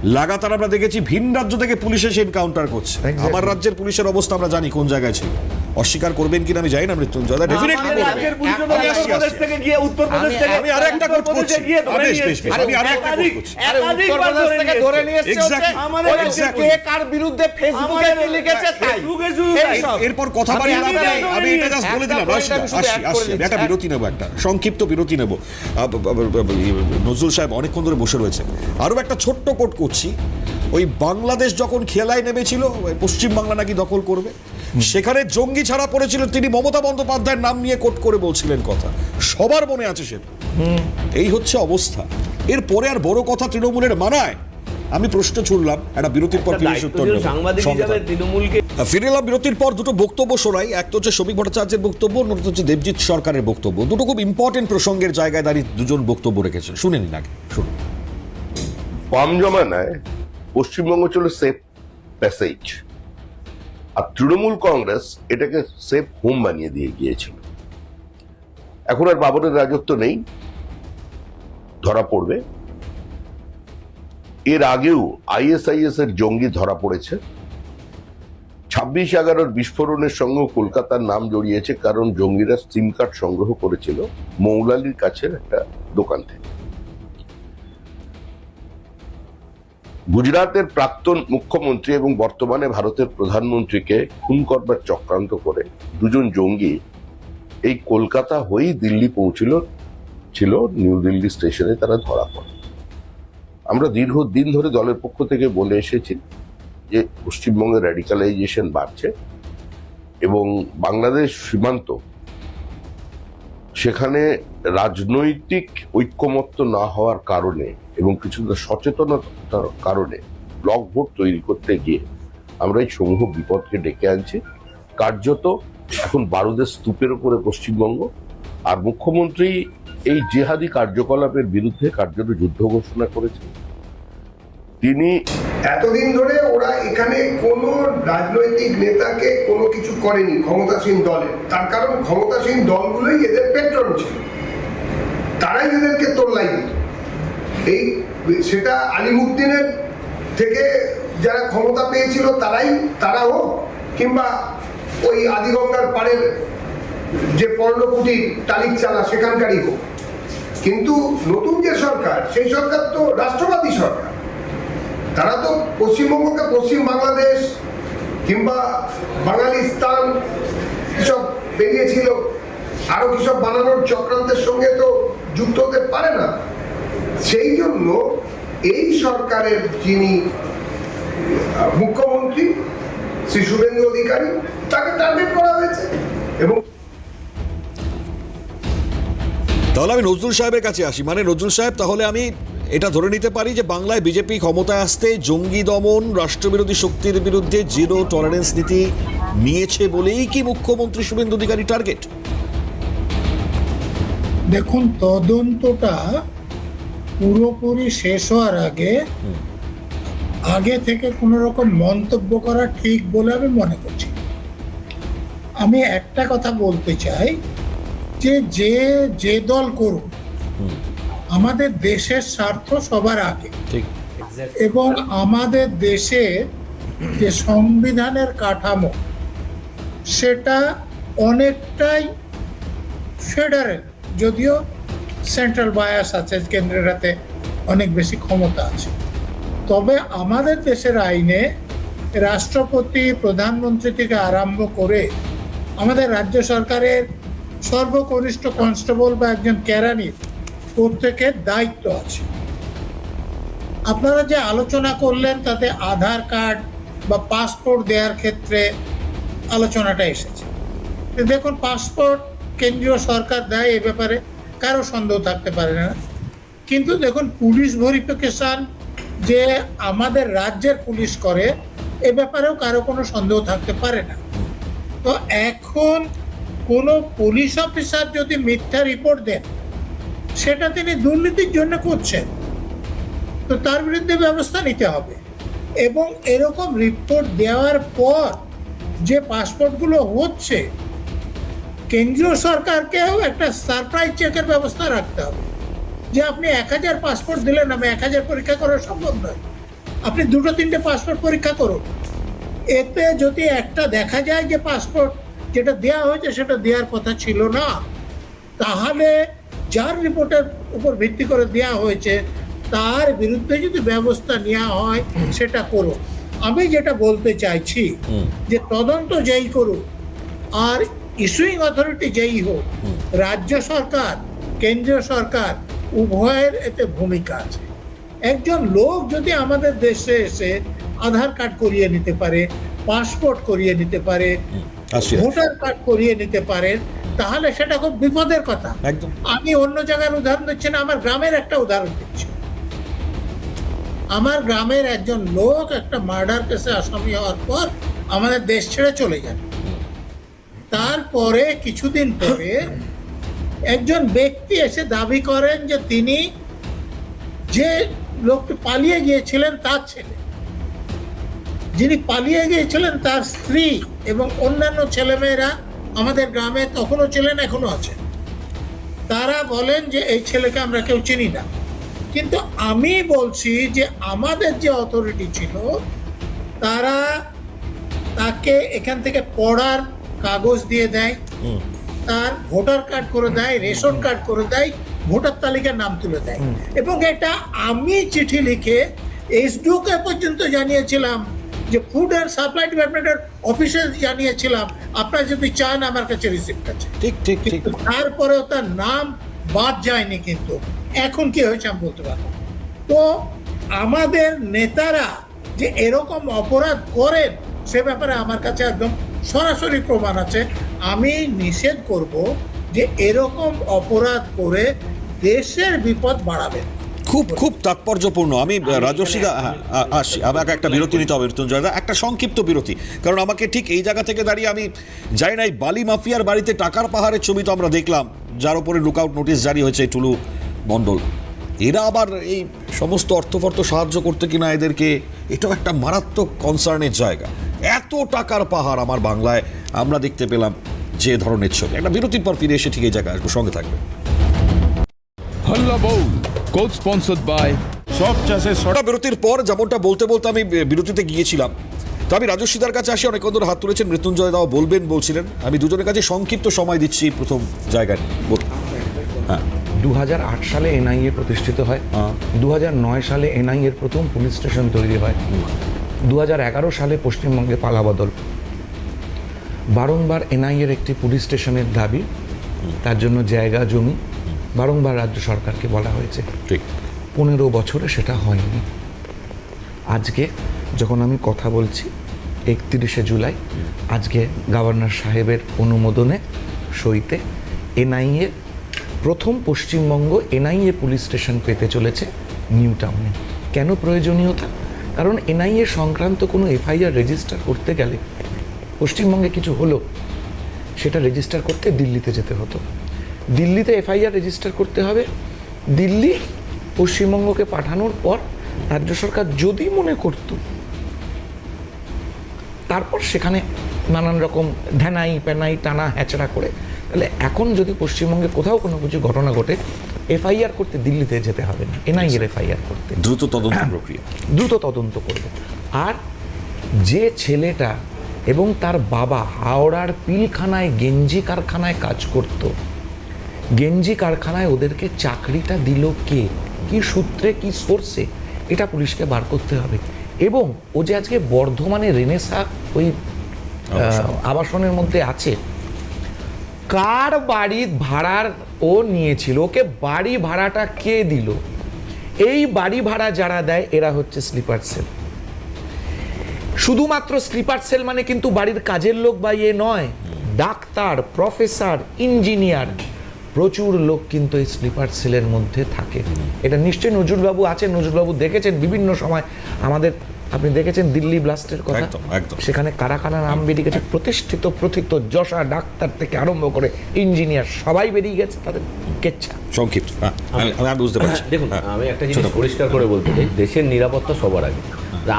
লাগাতার আমরা দেখেছি ভিন রাজ্য থেকে পুলিশ এসে এনকাউন্টার করছে। আমার রাজ্যের পুলিশের অবস্থা আমরা জানি কোন জায়গায় ছিল। অস্বীকার করবেন কিনা আমি জানি না, মৃত্যুঞ্জয় ডেফিনেটলি আমাদের রাজ্যের পুলিশ আমি আসছি, উত্তরপ্রদেশ আসছি। থেকে গিয়ে উত্তরপ্রদেশ থেকে আমি আরেকটা কোট করছি। গিয়ে ধরে বেশ, বেশ, নিয়ে বেশ, আমি আরেকটা কোট করছি। আরে একাধিকবার উত্তরপ্রদেশ থেকে ধরে নিয়ে এসেছে হচ্ছে Exactly. আমাদের ওই Exactly. কে কার বিরুদ্ধে ফেসবুকে কি লিখেছে তাই। ফেসবুকে শুধু তাই। এইসব। এরপর কথা আমি বাড়িয়ে লাভ একটা নেই, আমি এটা জাস্ট বলে দিলাম। একটা point আমি শুধু add করে আসছি, একটা দিচ্ছি। বিরতি নেব, একটা সংক্ষিপ্ত বিরতি নেব। নজরুল সাহেব অনেকক্ষণ ধরে বসে রয়েছে। আরও একটা ছোট্ট কোট করছি। ওই বাংলাদেশ যখন খেলায় নেমেছিল, পশ্চিমবাংলা নাকি দখল করবে, সেখানে জঙ্গি ছাড়া পড়েছিল, তিনি মমতা বন্দ্যোপাধ্যায়ের নাম নিয়ে কোট করে বলছিলেন কথা, সবার মনে আছে সেটা। এই হচ্ছে অবস্থা। এরপরে আর বড় কথা তৃণমূলের মানায়? আমি প্রশ্ন ছুড়লাম, একটা বিরতির পর ফিরে এসে উত্তর দায়িত্বশীল নেব। সাংবাদিক সঙ্গে হিসাবে থাকুন। তৃণমূলকে ফিরে এলাম বিরতির পর। দুটো বক্তব্য শোনাই, একটা হচ্ছে শ্রমিক ভট্টাচার্যের বক্তব্য, অন্যটা হচ্ছে দেবজিৎ সরকারের বক্তব্য। দুটো খুব ইম্পর্টেন্ট প্রসঙ্গের জায়গায় দাঁড়িয়ে দুজন বক্তব্য রেখেছেন, শুনে নিন আগে। শুনুন। বাম জমানায় পশ্চিমবঙ্গ ছিল সেফ প্যাসেজ, আর তৃণমূল কংগ্রেস এটাকে সেফ হোম বানিয়ে দিয়ে গিয়েছিল। এখন আর বাবরের রাজত্ব নেই, ধরা পড়বে। এর আগেও আইএসআইএস এর জঙ্গি ধরা পড়েছে। 26/11 বিস্ফোরণের সঙ্গে কলকাতার নাম জড়িয়েছে, কারণ জঙ্গিরা সিম কার্ড সংগ্রহ করেছিল মৌলালির কাছের একটা দোকান থেকে। গুজরাটের প্রাক্তন মুখ্যমন্ত্রী এবং বর্তমানে ভারতের প্রধানমন্ত্রীকে খুন করবার চক্রান্ত করে দুজন জঙ্গি এই কলকাতা হয়েই দিল্লি ছিল নিউ দিল্লি স্টেশনে তারা ধরা পড়ে। আমরা দীর্ঘদিন ধরে দলের পক্ষ থেকে বলে এসেছি যে পশ্চিমবঙ্গের র্যাডিকালাইজেশন বাড়ছে এবং বাংলাদেশ সীমান্ত, সেখানে রাজনৈতিক ঐক্যমত্য না হওয়ার কারণে এবং কিছুটা সচেতনতার কারণে ব্লক ভোট তৈরি করতে গিয়ে আমরা এই সমূহ বিপদকে ডেকে আনছি। কার্যত এখন বারুদের স্তূপের উপরে পশ্চিমবঙ্গ, আর মুখ্যমন্ত্রী এই জেহাদি কার্যকলাপের বিরুদ্ধে কার্যত যুদ্ধ ঘোষণা করেছেন। তিনি এতদিন ধরে ওরা এখানে কোনো রাজনৈতিক নেতাকে কোনো কিছু করেনি ক্ষমতাসীন দলের, তার কারণ ক্ষমতাসীন দলগুলোই এদের পেট্রন ছিল, তারাই এদেরকে তোল্লাই দিত। এই সেটা আলিমুদ্দিনের থেকে যারা ক্ষমতা পেয়েছিল তারা হোক, কিংবা ওই আদিগঙ্গার পাড়ের যে পর্ণকুটির টালির চালা সেখানকারই হোক। কিন্তু নতুন যে সরকার, সেই সরকার তো রাষ্ট্রবাদী সরকার। তারা তো পশ্চিমবঙ্গকে পশ্চিম বাংলাদেশ কিংবা বাঙালিস্তান কিসব বেরিয়েছিল, আরো কিসব বানানোর চক্রান্তের সঙ্গে তো যুক্ত হতে পারে না। সেই জন্য এই সরকারের যিনি মুখ্যমন্ত্রী শ্রী শুভেন্দু অধিকারী, তাকে টার্গেট করা হয়েছে। এবং তাহলে আমি নজরুল সাহেবের কাছে আসি। মানে নজরুল সাহেব, তাহলে আমি এটা ধরে নিতে পারি যে বাংলায় বিজেপি ক্ষমতায় আসতে জঙ্গি দমন, রাষ্ট্রবিরোধী শক্তির বিরুদ্ধে জিরো টলারেন্স নীতি নিয়েছে বলেই কি মুখ্যমন্ত্রী শুভেন্দু অধিকারী টার্গেট? দেখুন, তদন্তটা পুরোপুরি শেষ হওয়ার আগে থেকে কোনো রকম মন্তব্য করা ঠিক বলে আমি মনে করছি না। আমি একটা কথা বলতে চাই যে যে দল করুক, আমাদের দেশের স্বার্থ সবার আগে, ঠিক। এবং আমাদের দেশে যে সংবিধানের কাঠামো সেটা অনেকটাই ফেডারেল, যদিও সেন্ট্রাল বায়াস আছে, কেন্দ্রের হাতে অনেক বেশি ক্ষমতা আছে। তবে আমাদের দেশের আইনে রাষ্ট্রপতি, প্রধানমন্ত্রী থেকে আরম্ভ করে আমাদের রাজ্য সরকারের সর্বকনিষ্ঠ কনস্টেবল বা একজন কেরানির প্রত্যেকের দায়িত্ব আছে। আপনারা যে আলোচনা করলেন তাতে আধার কার্ড বা পাসপোর্ট দেওয়ার ক্ষেত্রে আলোচনাটা এসেছে। দেখুন, পাসপোর্ট কেন্দ্রীয় সরকার দেয়, এ ব্যাপারে কারো সন্দেহ থাকতে পারে না। কিন্তু দেখুন, পুলিশ ভেরিফিকেশন যে আমাদের রাজ্যের পুলিশ করে, এ ব্যাপারেও কারো কোনো সন্দেহ থাকতে পারে না। তো এখন কোনো পুলিশ অফিসার যদি মিথ্যা রিপোর্ট দেন, সেটা তিনি দুর্নীতির জন্য করছেন, তো তার বিরুদ্ধে ব্যবস্থা নিতে হবে। এবং এরকম রিপোর্ট দেওয়ার পর যে পাসপোর্টগুলো হচ্ছে, কেন্দ্রীয় সরকারকেও একটা সারপ্রাইজ চেকের ব্যবস্থা রাখতে হবে, যে আপনি 1000 পাসপোর্ট দিলেন, আমি 1000 পরীক্ষা করা সম্ভব নয়, আপনি 2-3টে পাসপোর্ট পরীক্ষা করুন। এতে যদি একটা দেখা যায় যে পাসপোর্ট যেটা দেওয়া হয়েছে সেটা দেওয়ার কথা ছিল না, তাহলে যার রিপোর্টের উপর ভিত্তি করে দেওয়া হয়েছে তার বিরুদ্ধে যদি ব্যবস্থা নেওয়া হয় সেটা করুন। আমি যেটা বলতে চাইছি যে তদন্ত যেই করুক আর ইস্যুইং অথরিটি যেই হোক, রাজ্য সরকার, কেন্দ্রীয় সরকার উভয়ের এতে ভূমিকা আছে। একজন লোক যদি আমাদের দেশে এসে আধার কার্ড করিয়ে নিতে পারে, পাসপোর্ট করিয়ে নিতে পারে, ভোটার কার্ড করিয়ে নিতে পারে, তাহলে সেটা খুব বিপদের কথা। একদম। আমি অন্য জায়গার উদাহরণ দিচ্ছি না, আমার গ্রামের একটা উদাহরণ দিচ্ছি। আমার গ্রামের একজন লোক একটা মার্ডার কেসে আসামি হওয়ার পর আমাদের দেশ ছেড়ে চলে যান। তারপরে কিছুদিন পরে একজন ব্যক্তি এসে দাবি করেন যে তিনি যে লোকটি পালিয়ে গিয়েছিলেন তার ছেলে, যিনি পালিয়ে গিয়েছিলেন তার স্ত্রী এবং অন্যান্য ছেলেমেয়েরা আমাদের গ্রামে তখনও ছিলেন, এখনো আছেন। তারা বলেন যে এই ছেলেকে আমরা কেউ চিনি না। কিন্তু আমি বলছি যে আমাদের যে অথরিটি ছিল তারা তাকে এখান থেকে পড়ার কাগজ দিয়ে দেয়, তার ভোটার কার্ড করে দেয়, রেশন কার্ড করে দেয়, ভোটার তালিকার নাম তুলে দেয়। এবং এটা আমি চিঠি লিখে এসডিওকে পর্যন্ত জানিয়েছিলাম, যে ফুড অ্যান্ড সাপ্লাই ডিপার্টমেন্টের অফিসে জানিয়েছিলাম, আপনারা যদি চান আমার কাছে রিসিপ্ট আছে। ঠিক ঠিক ঠিক। তারপরেও তার নাম বাদ যায়নি। কিন্তু এখন কি হয়েছে আমি বলতে পারবো। তো আমাদের নেতারা যে এরকম অপরাধ করেন সে ব্যাপারে আমার কাছে একদম সরাসরি প্রমাণ আছে। আমি নিষেধ করব যে এরকম অপরাধ করে দেশের বিপদ বাড়াবেন। খুব খুব তাৎপর্যপূর্ণ। আমি রাজস্বী আসছি, আমাকে একটা বিরতি নিতে হবে মৃত্যুঞ্জয়দা, একটা সংক্ষিপ্ত বিরতি, কারণ আমাকে ঠিক এই জায়গা থেকে দাঁড়িয়ে আমি যাই না, এই বালি মাফিয়ার বাড়িতে টাকার পাহাড়ের ছবি তো আমরা দেখলাম, যার উপরে লুকআউট নোটিশ জারি হয়েছে টুলু মণ্ডল, এরা আবার এই সমস্ত অর্থফর্থ সাহায্য করতে কিনা এদেরকে, এটাও একটা মারাত্মক কনসার্নের জায়গা। এত টাকার পাহাড় আমার বাংলায় আমরা দেখতে পেলাম যে ধরনের ছবি। একটা বিরতির পর ফিরে এসে ঠিক এই জায়গায় আসবো, সঙ্গে থাকবে। হল্লা বউ কোড স্পন্সর্ড বাই সব চাষের বিরতির পর যেমনটা বলতে বলতে আমি বিরতিতে গিয়েছিলাম, তো আমি রাজস্বীদার কাছে আসি, অনেক ধরে হাত তুলেছেন, মৃত্যুঞ্জয় দাও বলবেন বলছিলেন, আমি দুজনের কাছে সংক্ষিপ্ত সময় দিচ্ছি প্রথম জায়গায়। হ্যাঁ, 2008 সালে এনআইএ প্রতিষ্ঠিত হয়, 2009 সালে এনআইএর প্রথম পুলিশ স্টেশন তৈরি হয়, 2011 সালে পশ্চিমবঙ্গে পালাবদল। বারংবার এনআইএর একটি পুলিশ স্টেশনের দাবি, তার জন্য জায়গা জমি বারংবার রাজ্য সরকারকে বলা হয়েছে, ঠিক 15 বছরে সেটা হয়নি। আজকে যখন আমি কথা বলছি 31শে জুলাই, আজকে গভর্নর সাহেবের অনুমোদনে সইতে এনআইএ প্রথম পশ্চিমবঙ্গ এনআইএ পুলিশ স্টেশন পেতে চলেছে নিউ টাউনে। কেন প্রয়োজনীয়তা? কারণ এনআইএ সংক্রান্ত কোনো এফআইআর রেজিস্টার করতে গেলে পশ্চিমবঙ্গে কিছু হলো, সেটা রেজিস্টার করতে দিল্লিতে যেতে হতো। দিল্লিতে এফআইআর রেজিস্টার করতে হবে, দিল্লি পশ্চিমবঙ্গকে পাঠানোর পর রাজ্য সরকার যদি মনে করত তারপর সেখানে নানান রকম ঢ্যানাই প্যানাই টানা হ্যাচড়া করে। তাহলে এখন যদি পশ্চিমবঙ্গে কোথাও কোনো কিছু ঘটনা ঘটে, এফআইআর করতে দিল্লিতে যেতে হবে না, এনআইএর এফআইআর করতে, দ্রুত তদন্ত প্রক্রিয়া, দ্রুত তদন্ত করবে। আর যে ছেলেটা এবং তার বাবা হাওড়ার পিলখানায় গেঞ্জি কারখানায় কাজ করত, গেঞ্জি কারখানায় ওদেরকে চাকরিটা দিল কে, কি সূত্রে, কি সোর্সে, এটা পুলিশকে বার করতে হবে। এবং ও যে আজকে বর্ধমানে রেনেসা ওই আবাসনের মধ্যে আছে, কার বাড়ি ভাড়ার ও নিয়েছিল, ওকে বাড়ি ভাড়াটা কে দিল, এই বাড়ি ভাড়া যারা দেয় এরা হচ্ছে স্লিপার সেল। শুধুমাত্র স্লিপার সেল মানে কিন্তু বাড়ির কাজের লোক বা ইয়ে নয়, ডাক্তার, প্রফেসর, ইঞ্জিনিয়ার, প্রচুর লোক কিন্তু এই স্লিপার সেলের মধ্যে থাকে। এটা নিশ্চয়ই নজরুলবাবু আছেন, নজরুলবাবু দেখেছেন বিভিন্ন সময় আমাদের, আপনি দেখেছেন দিল্লি ব্লাস্টের কথা, সেখানে কারা কারা নাম বেরিয়ে গেছে, প্রতিষ্ঠিত প্রথিত যশা ডাক্তার থেকে আরম্ভ করে ইঞ্জিনিয়ার সবাই বেরিয়ে গেছে, তাদের কেচ্ছা। সংক্ষিপ্ত আমি বুঝতে পারছি। দেখুন, আমি একটা জিনিস পরিষ্কার করে বলতে চাই, দেশের নিরাপত্তা সবার আগে।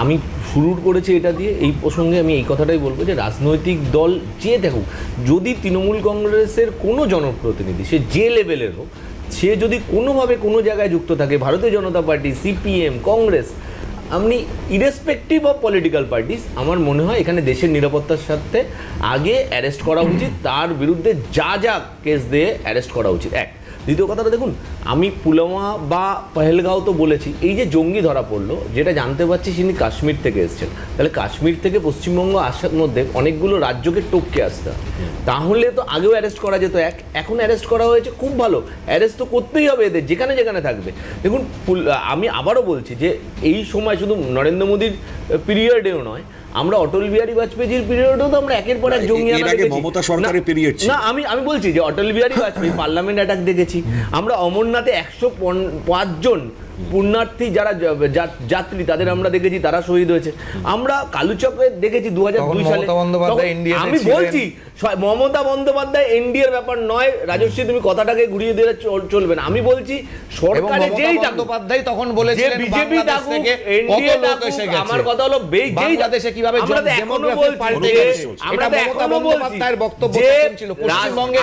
আমি শুরু করেছি এটা দিয়ে, এই প্রসঙ্গে আমি এই কথাটাই বলবো যে রাজনৈতিক দল যে দেখুক, যদি তৃণমূল কংগ্রেসের কোনো জনপ্রতিনিধি সে যে লেভেলের হোক, সে যদি কোনোভাবে কোনো জায়গায় যুক্ত থাকে, ভারতীয় জনতা পার্টি, সিপিএম, কংগ্রেস, আপনি ইরেসপেক্টিভ অফ পলিটিক্যাল পার্টিস, আমার মনে হয় এখানে দেশের নিরাপত্তার সাথে আগে অ্যারেস্ট করা উচিত, তার বিরুদ্ধে যা যা কেস দিয়ে অ্যারেস্ট করা উচিত। এক, দ্বিতীয় কথাটা দেখুন, আমি পুলওয়ামা বা পহেলগাঁও তো বলেছি, এই যে জঙ্গি ধরা পড়লো, যেটা জানতে পারছি তিনি কাশ্মীর থেকে এসেছেন, তাহলে কাশ্মীর থেকে পশ্চিমবঙ্গ আসার মধ্যে অনেকগুলো রাজ্যকে টপকে আসতে হয়, তাহলে তো আগেও অ্যারেস্ট করা যেত। এখন অ্যারেস্ট করা হয়েছে, খুব ভালো, অ্যারেস্ট তো করতেই হবে এদের, যেখানে যেখানে থাকবে। দেখুন, আমি আবারও বলছি যে এই সময় শুধু নরেন্দ্র মোদীর পিরিয়ডেও নয়, আমরা অটল বিহারী বাজপেয়ীর পিরিয়ডেও তো আমরা একের পর এক জঙ্গি হানা দেখেছি। মমতা সরকারের পিরিয়ড ছিল না, আমি বলছি যে অটল বিহারী বাজপেয়ী পার্লামেন্ট অ্যাটাক দেখেছি, আমরা অমরনাথে 105 জন পুণ্যার্থী যারা যাত্রী তাদের আমরা দেখেছি, তারা শহীদ হয়েছে। আমরা কালুচকে দেখেছি 2002 সালে, আমি বলছি মমতা বন্দ্যোপাধ্যায় এনডিএর ব্যাপার নয়, রাজশ্রী তুমি কথাটাকে ঘুরিয়ে দিলে চলবে না। আমি বলছি সরকারে যেই বন্দ্যোপাধ্যায় তখন বলেছিলেন বিজেপি থাকুক, এনডিএ থাকুক, আমার কথা হলো বাংলাদেশে কিভাবে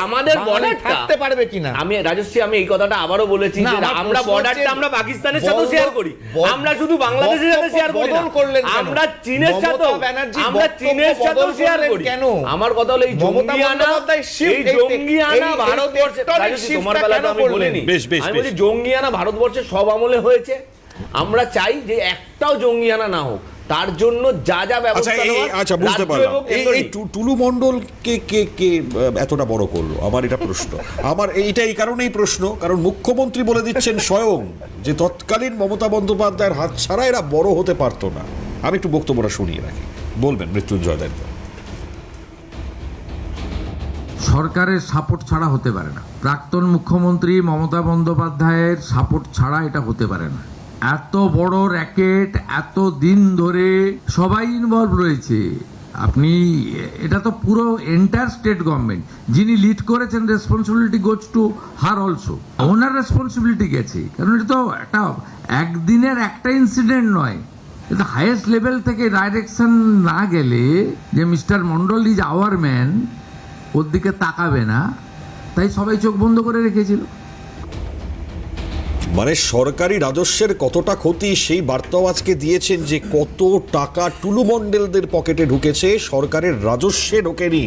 আমাদের বর্ডার থাকতে পারবে কিনা। আমি রাজশ্রী, আমি এই কথাটা আবারও বলেছি যে আমরা বর্ডারটা আমরা পাকিস্তানের সাথে শেয়ার করি, আমরা শুধু বাংলাদেশের সাথে শেয়ার করি না, আমরা চীনের সাথে, আমরা চীনের সাথেও শেয়ার করি। কেন? আমার কথা হলো এই জঙ্গিয়ানা ভারতবর্ষে, তোমার বেলাতে আমি বলিনি, আমি বলি জঙ্গিয়ানা ভারতবর্ষে সব আমলে হয়েছে, আমরা চাই যে একটাও জঙ্গিয়ানা না হোক, তার জন্য যা যা ব্যবস্থা নেওয়া। আচ্ছা, বুঝতে পারলাম। এই টুলু মণ্ডল কে এতটা বড় করলো, আমার এটা প্রশ্ন। আমার এইটা এই কারণেই প্রশ্ন, কারণ মুখ্যমন্ত্রী বলে দিচ্ছেন স্বয়ং যে তৎকালীন মমতা বন্দ্যোপাধ্যায়ের হাত ছাড়া এরা বড় হতে পারতো না। আমি একটু বক্তব্যটা শুনিয়ে রাখি, বলবেন মৃত্যুঞ্জয় দেব। সরকারের সাপোর্ট ছাড়া হতে পারে না, প্রাক্তন মুখ্যমন্ত্রী মমতা বন্দ্যোপাধ্যায়ের সাপোর্ট ছাড়া এটা হতে পারে না। এত বড় র্যাকেট, এত দিন ধরে সবাই ইনভলভ রয়েছে। আপনি এটা তো পুরো এন্টায়ার স্টেট গভর্নমেন্ট, যিনি লিড করেছেন, responsibility goes to her also, owner responsibility গেছে, কারণ এটা তো একটা একদিনের একটা ইনসিডেন্ট নয়, এটা হাইয়েস্ট লেভেল থেকে ডাইরেকশন না গেলে যে mister Mondal is our man, ওর দিকে তাকাবে না, তাই সবাই চোখ বন্ধ করে রেখেছিল। মানে সরকারি রাজস্বের কতটা ক্ষতি সেই বার্তাও আজকে দিয়েছেন, যে কত টাকা টুলু মণ্ডলদের পকেটে ঢুকেছে, সরকারের রাজস্বে ঢোকেনি।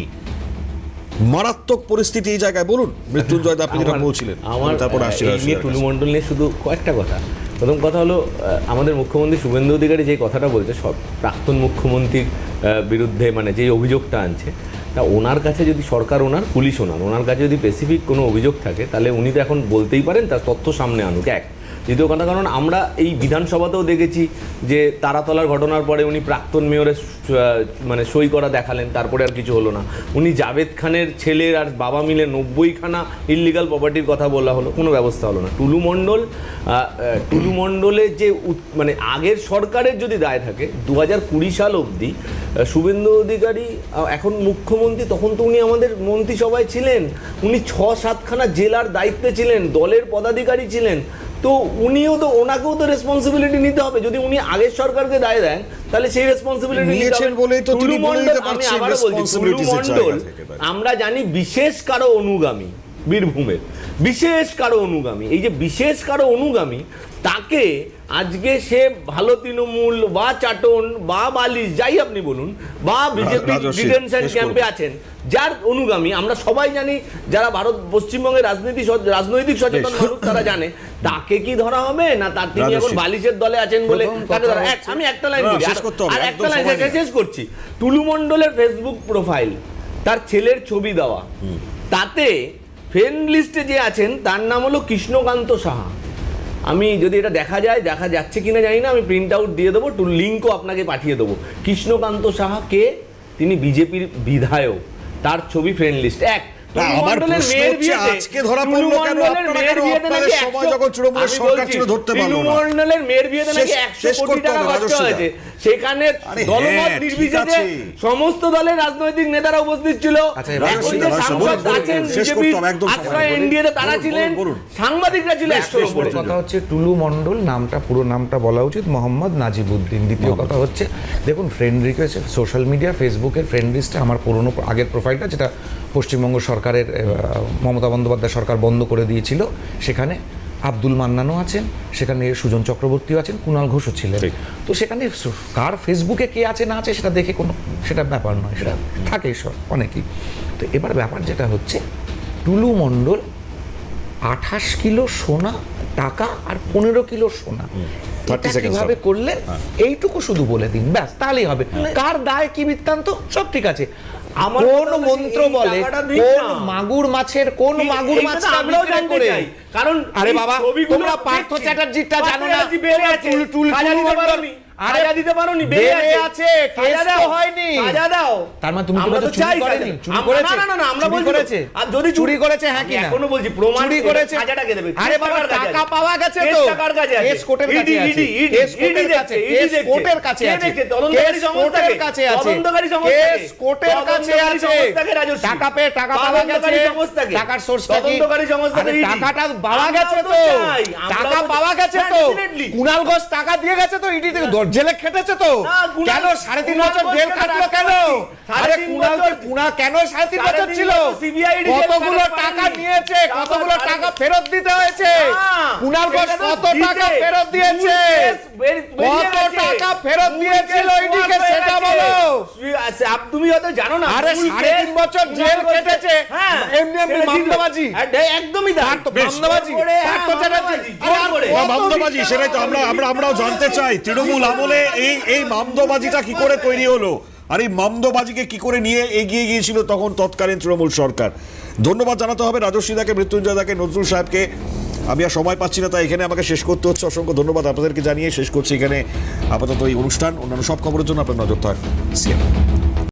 মারাত্মক পরিস্থিতি এই জায়গায়। বলুন মৃত্যুঞ্জয় দা, আপনি যেটা বলছিলেন। আমার তারপর আসছে টুলু মণ্ডল নিয়ে শুধু কয়েকটা কথা। প্রথম কথা হলো, আমাদের মুখ্যমন্ত্রী শুভেন্দু অধিকারী যে কথাটা বলছে সব প্রাক্তন মুখ্যমন্ত্রীর বিরুদ্ধে, মানে যে অভিযোগটা আনছে, তা ওনার কাছে যদি সরকার, পুলিশ ওনার কাছে যদি স্পেসিফিক কোনো অভিযোগ থাকে, তাহলে উনি তো এখন বলতেই পারেন, তার তথ্য সামনে আনুক। এক, দ্বিতীয় কথা, কারণ আমরা এই বিধানসভাতেও দেখেছি যে তারাতলার ঘটনার পরে উনি প্রাক্তন মেয়রের মানে সই করা দেখালেন, তারপরে আর কিছু হলো না। উনি জাভেদ খানের ছেলের আর বাবা মিলে 90খানা ইললিগাল প্রপার্টির কথা বলা হলো, কোনো ব্যবস্থা হলো না। টুলু মণ্ডলের যে মানে আগের সরকারের যদি দায় থাকে, 2020 সাল অবধি শুভেন্দু অধিকারী এখন মুখ্যমন্ত্রী, তখন তো উনি আমাদের মন্ত্রিসভায় ছিলেন, উনি 6-7খানা জেলার দায়িত্বে ছিলেন, দলের পদাধিকারী ছিলেন, তো উনিও তো, ওনাকেও তো রেসপন্সিবিলিটি নিতে হবে। যদি উনি আগের সরকারকে দায় দেন তাহলে সেই রেসপন্সিবিলিটি নিয়েছেন বলেই তো তিনি বলে দিতে আমি পারছেন আবার বলছি, টুলু responsibilities এর মণ্ডল জায়গা থেকে দাঁড়িয়ে। আমরা জানি বিশেষ কারো অনুগামী, বীরভূমের বিশেষ কারো অনুগামী। এই যে বিশেষ কারো অনুগামী, তাকে আজকে সে ভালো তৃণমূল বা চাটন বা বালিশ যাই আপনি বলুন, বা বিজেপি রাজস্বী, ডিটেনশন শেষ ক্যাম্পে করবো। আছেন, যার অনুগামী আমরা সবাই জানি, যারা পশ্চিমবঙ্গের রাজনৈতিক সচেতন মানুষ তারা জানে, তাকে কি ধরা হবে না তার তিনি এখন রাজস্বী। বালিশের দলে আছেন বলে তাকে ধরা? আমি একটা লাইন বলি, শেষ করতে হবে, আর একদম একটা লাইন সময় নেই। শেষ করছি। টুলু মণ্ডলের ফেসবুক প্রোফাইল, তার ছেলের ছবি দেওয়া, তাতে ফ্রেন্ড লিস্টে যে আছেন তার নাম হলো কৃষ্ণকান্ত সাহা। আমি যদি এটা দেখা যাচ্ছে কিনা জানি না, আমি প্রিন্ট আউট দিয়ে দেবো, লিঙ্কও আপনাকে পাঠিয়ে দেবো। কৃষ্ণকান্ত সাহা কে? তিনি বিজেপির বিধায়ক, তার ছবি ফ্রেন্ড লিস্ট এক। আমার প্রশ্ন হচ্ছে, আজকে ধরা পড়লো কেন? আপনারা কেন আপনাদের সময় যখন তৃণমূলের সরকার ছিল ধরতে পারলো না? তৃণমূলের মেয়ের বিয়েতে নাকি 100 কোটি টাকা খরচ হয়েছে, সেখানে দলমত নির্বিশেষে সমস্ত দলের রাজনৈতিক নেতারা উপস্থিত ছিল। এখন যে সাংসদ আছেন বিজেপির আশ্রয় এনডিএতে তারা ছিলেন, সাংবাদিকরা ছিল 100 উপরে। কথা হচ্ছে টুলু মণ্ডল নামটা, পুরো নামটা বলা উচিত মোহাম্মদ নাজিবউদ্দিন। দ্বিতীয় কথা হচ্ছে, দেখুন ফ্রেন্ড রিকোয়েস্ট সোশ্যাল মিডিয়া, ফেসবুকের ফ্রেন্ড লিস্টে আমার পুরনো আগের প্রোফাইলটা, যেটা পশ্চিমবঙ্গ সরকারের মমতা বন্দ্যোপাধ্যায় সরকার বন্ধ করে দিয়েছিল, সেখানে আব্দুল মান্নানও আছেন, সেখানে সুজন চক্রবর্তীও আছেন, কুণাল ঘোষও ছিলেন। তো সেখানে কার ফেসবুকে কে আছে না আছে সেটা দেখে সেটা ব্যাপার নয়, সেটা থাকে সব অনেকেই। তো এবার ব্যাপার যেটা হচ্ছে, টুলু মণ্ডল 28 কিলো সোনা, টাকা আর 15 কিলো সোনা কিভাবে করলেন এইটুকু শুধু বলে দিন, ব্যাস, তাহলেই হবে। কার দায় কি বৃত্তান্ত সব ঠিক আছে। কোন মন্ত্র বলে কোন মাগুর মাছের কোন মাগুর মাছ আমরাও জানতে চাই, কারণ আরে বাবা তোমরা পার্থ চ্যাটার্জিটা জানো না? আরে দিতে পারোনি, বেড়ে আছে, কেস তো হয়নি। সাজা দাও। তার মানে তুমি আমরা তো চাই করেনি, চুরি করেছে? না আমরা বলছি করেছে, আর যদি চুরি করেছে হ্যাঁ কি না? এখনো বলছি প্রমাণ চুরি করেছে, সাজাটাকে দেবে। আরে বাবা টাকা পাওয়া গেছে তো, টাকার কাছে আছে, কেস কোর্টের কাছে আছে, কেস কোর্টের কাছে, কেস কোর্টের কাছে আছে, তদন্তকারী সংস্থার কাছে আছে, তদন্তকারী সংস্থা, কেস কোর্টের কাছে আছে, টাকা পেয়ে টাকা পাওয়া গেছে, টাকার সোর্সটা কি? তদন্তকারী সংস্থা, টাকাটা পাওয়া গেছে তো, টাকা পাওয়া গেছে তো, কুণাল ঘোষ টাকা দিয়ে গেছে তো, ইডি থেকে জেলে খেটেছে তো, কেন 3.5 বছর জেল খাটলো কেন? আরে কুণাল কেন 3.5 বছর ছিল? কতগুলো টাকা নিয়েছে, কতগুলো টাকা ফেরত দিতে হয়েছে? কুণাল ঘোষ কত টাকা ফেরত দিয়েছে, কত টাকা ফেরত দিয়েছিল ইডিকে সেটা বলো। তুমি হয়তো জানো না, আরে 3.5 বছর জেল কেটেছে এমনি এমনি মামলাবাজি, একদমই মামলাবাজি, পার্থ চ্যাটার্জি মামলাবাজি, সেটাই তো আমরাও জানতে চাই। তৃণমূল আমলে এই মামলাবাজিটা কি করে তৈরি হলো, আর এই মামলাবাজিকে কি করে নিয়ে এগিয়ে গিয়েছিল তখন তৎকালীন তৃণমূল সরকার? ধন্যবাদ জানাতে হবে রাজস্বী দাকে, মৃত্যুঞ্জয় দাকে, নজরুল সাহেবকে। আমি আর সময় পাচ্ছি না, তাই এখানে আমাকে শেষ করতে হচ্ছে। অসংখ্য ধন্যবাদ আপনাদেরকে জানিয়ে শেষ করছি এখানে আপাতত এই অনুষ্ঠান। অন্যান্য সব খবরের জন্য আপনার নজর থাক সিএম।